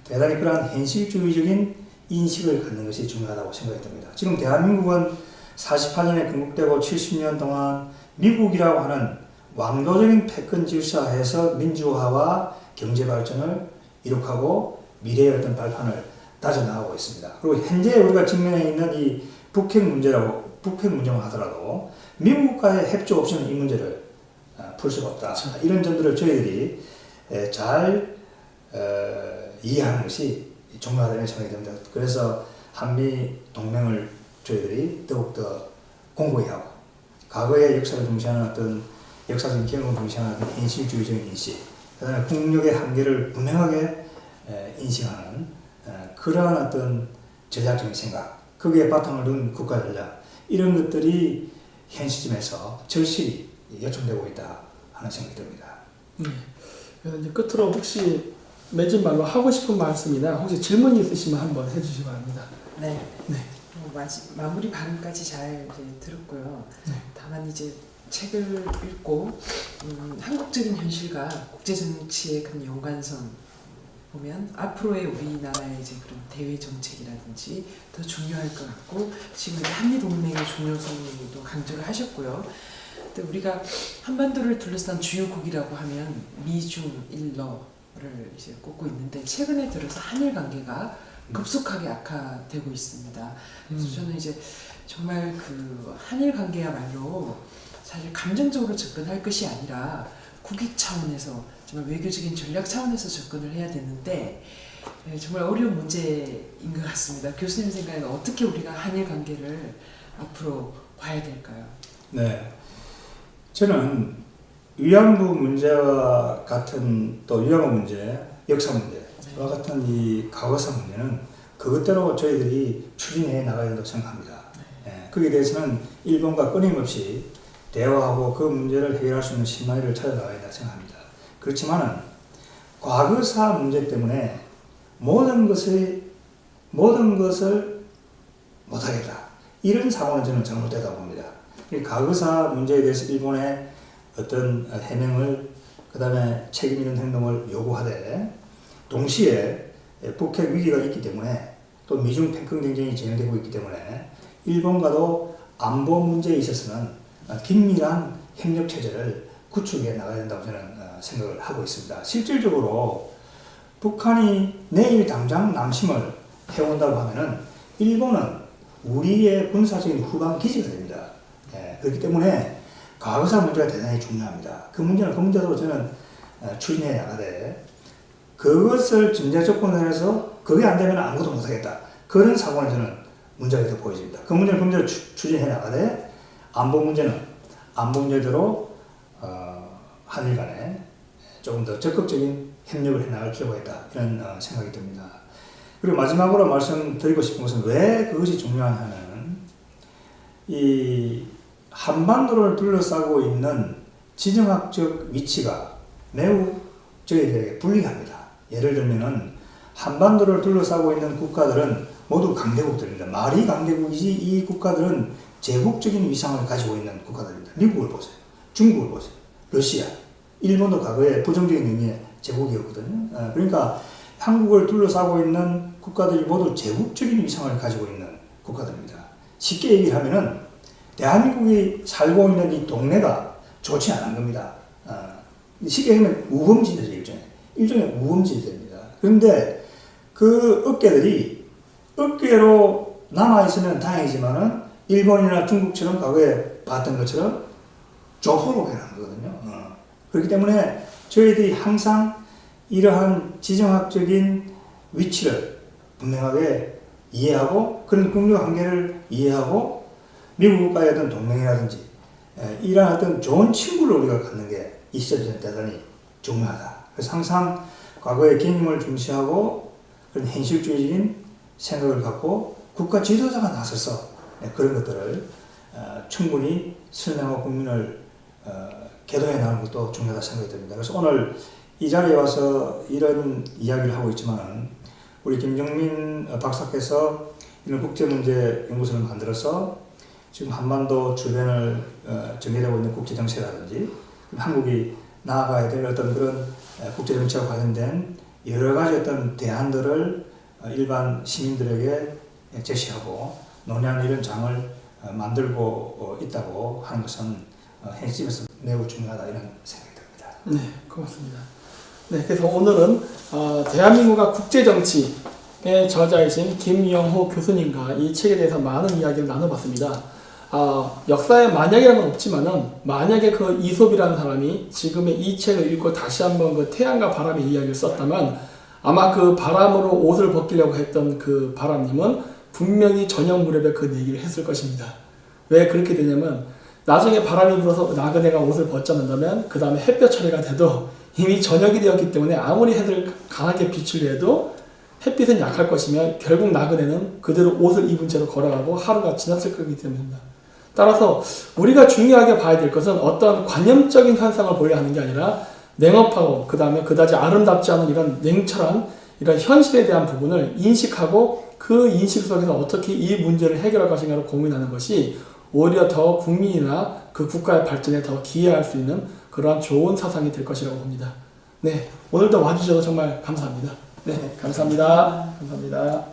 대단히 그러한 현실주의적인 인식을 갖는 것이 중요하다고 생각이 듭니다. 지금 대한민국은 48년에 건국되고 70년 동안 미국이라고 하는 왕도적인 패권 질서하에서 민주화와 경제 발전을 이룩하고 미래의 어떤 발판을 다져나가고 있습니다. 그리고 현재 우리가 직면해 있는 이 북핵 문제만 하더라도 미국과의 협조 없이는 이 문제를 풀 수가 없다. 그렇죠. 이런 점들을 저희들이 잘 이해하는 것이 중요하다는 생각이 듭니다. 그래서 한미 동맹을 저희들이 더욱더 공고히 하고, 과거의 역사를 중시하는 어떤 역사적인 경험을 중시하는 현실주의적인 인식, 그 다음에 국력의 한계를 분명하게 인식하는 그러한 어떤 전략적인 생각, 거기에 바탕을 둔 국가 전략, 이런 것들이 현 시점에서 절실히 요청되고 있다 하는 생각이 듭니다. 그래서 이제 끝으로 혹시 맺은 말로 하고 싶은 말씀이나 혹시 질문이 있으시면 한번 해주시기 바랍니다. 네. 마무리 발언까지 잘 이제 들었고요. 다만 이제 책을 읽고 한국적인 현실과 국제 정치의 그런 연관성 보면 앞으로의 우리나라의 이제 그런 대외 정책이라든지 더 중요할 것 같고, 지금 한미 동맹의 중요성도 강조를 하셨고요. 근데 우리가 한반도를 둘러싼 주요국이라고 하면 미중 일러를 이제 꼽고 있는데 최근에 들어서 한일 관계가 급속하게 악화되고 있습니다. 그래서 저는 이제 정말 그 한일 관계야말로 사실 감정적으로 접근할 것이 아니라 국익 차원에서 정말 외교적인 전략 차원에서 접근을 해야 되는데 정말 어려운 문제인 것 같습니다. 교수님 생각에는 어떻게 우리가 한일 관계를 앞으로 봐야 될까요? 네, 저는 위안부 문제와 같은 또 위안부 문제, 역사 문제와 같은 이 과거사 문제는 그것대로 저희들이 추진해 나가야 된다고 생각합니다. 거기에 대해서는 일본과 끊임없이 대화하고 그 문제를 해결할 수 있는 실마리를 찾아나가야 된다고 생각합니다. 그렇지만은 과거사 문제 때문에 모든 것을 못하겠다. 이런 사고는 저는 잘못되다고 봅니다. 과거사 문제에 대해서 일본의 어떤 해명을, 그 다음에 책임 있는 행동을 요구하되, 동시에 북핵 위기가 있기 때문에 또 미중 패권 경쟁이 진행되고 있기 때문에 일본과도 안보 문제에 있어서는 긴밀한 협력 체제를 구축해 나가야 된다고 저는 생각을 하고 있습니다. 실질적으로 북한이 내일 당장 남심을 해온다고 하면은 일본은 우리의 군사적인 후방 기지가 됩니다. 그렇기 때문에 과거사 문제가 대단히 중요합니다. 그 문제로 저는 추진해 나가되, 그것을 전제 조건으로 해서 그게 안 되면 아무것도 못하겠다. 그런 사고는 저는 문제가 있다고 보여집니다. 그 문제를 추진해 나가되, 안보 문제대로 한일 간에 조금 더 적극적인 협력을 해 나갈 필요가 있다. 이런 생각이 듭니다. 그리고 마지막으로 말씀드리고 싶은 것은 왜 그것이 중요하냐면, 이 한반도를 둘러싸고 있는 지정학적 위치가 매우 저희들에게 불리합니다. 예를 들면은 한반도를 둘러싸고 있는 국가들은 모두 강대국들입니다. 말이 강대국이지 이 국가들은 제국적인 위상을 가지고 있는 국가들입니다. 미국을 보세요. 중국을 보세요. 러시아, 일본도 과거에 부정적인 의미의 제국이었거든요. 그러니까 한국을 둘러싸고 있는 국가들이 모두 제국적인 위상을 가지고 있는 국가들입니다. 쉽게 얘기를 하면은 대한민국이 살고 있는 이 동네가 좋지 않은 겁니다. 쉽게 얘기하면 우범지대죠. 일종의 우범지대입니다. 그런데 그 어깨로 남아있으면 다행이지만은 일본이나 중국처럼 과거에 봤던 것처럼 조포로 변하는 거거든요. 그렇기 때문에 저희들이 항상 이러한 지정학적인 위치를 분명하게 이해하고, 그런 국력 한계를 이해하고, 미국과의 어떤 동맹이라든지 이러한 어떤 좋은 친구를 우리가 갖는 게 이 시점에서 대단히 중요하다. 그래서 항상 과거의 개념을 중시하고 그런 현실주의적인 생각을 갖고 국가 지도자가 나서서 그런 것들을 충분히 설명하고 국민을 계도해 나가는 것도 중요하다 생각이 듭니다. 그래서 오늘 이 자리에 와서 이런 이야기를 하고 있지만은, 우리 김정민 박사께서 이런 국제문제 연구소를 만들어서 지금 한반도 주변을 정리되고 있는 국제정세라든지 한국이 나아가야 될 어떤 그런 국제정치와 관련된 여러 가지 어떤 대안들을 일반 시민들에게 제시하고 논의하는 이런 장을 만들고 있다고 하는 것은 현실에서 매우 중요하다, 이런 생각이 듭니다. 네, 고맙습니다. 네, 그래서 오늘은 대한민국과 국제정치의 저자이신 김영호 교수님과 이 책에 대해서 많은 이야기를 나눠봤습니다. 역사에 만약이라는 건 없지만은, 만약에 그 이솝이라는 사람이 지금의 이 책을 읽고 다시 한번 그 태양과 바람의 이야기를 썼다면, 아마 그 바람으로 옷을 벗기려고 했던 그 바람님은 분명히 저녁 무렵에 그 얘기를 했을 것입니다. 왜 그렇게 되냐면, 나중에 바람이 불어서 나그네가 옷을 벗지 않는다면 그 다음에 햇볕 처리가 돼도 이미 저녁이 되었기 때문에 아무리 해를 강하게 비추려 해도 햇빛은 약할 것이며 결국 나그네는 그대로 옷을 입은 채로 걸어가고 하루가 지났을 거기 때문입니다. 따라서 우리가 중요하게 봐야 될 것은 어떤 관념적인 현상을 보려 하는 게 아니라 냉혹하고 그 다음에 그다지 아름답지 않은 이런 냉철한 이런 현실에 대한 부분을 인식하고 그 인식 속에서 어떻게 이 문제를 해결할 것인가를 고민하는 것이 오히려 더 국민이나 그 국가의 발전에 더 기여할 수 있는 그러한 좋은 사상이 될 것이라고 봅니다. 네, 오늘도 와주셔서 정말 감사합니다. 네, 감사합니다. 감사합니다.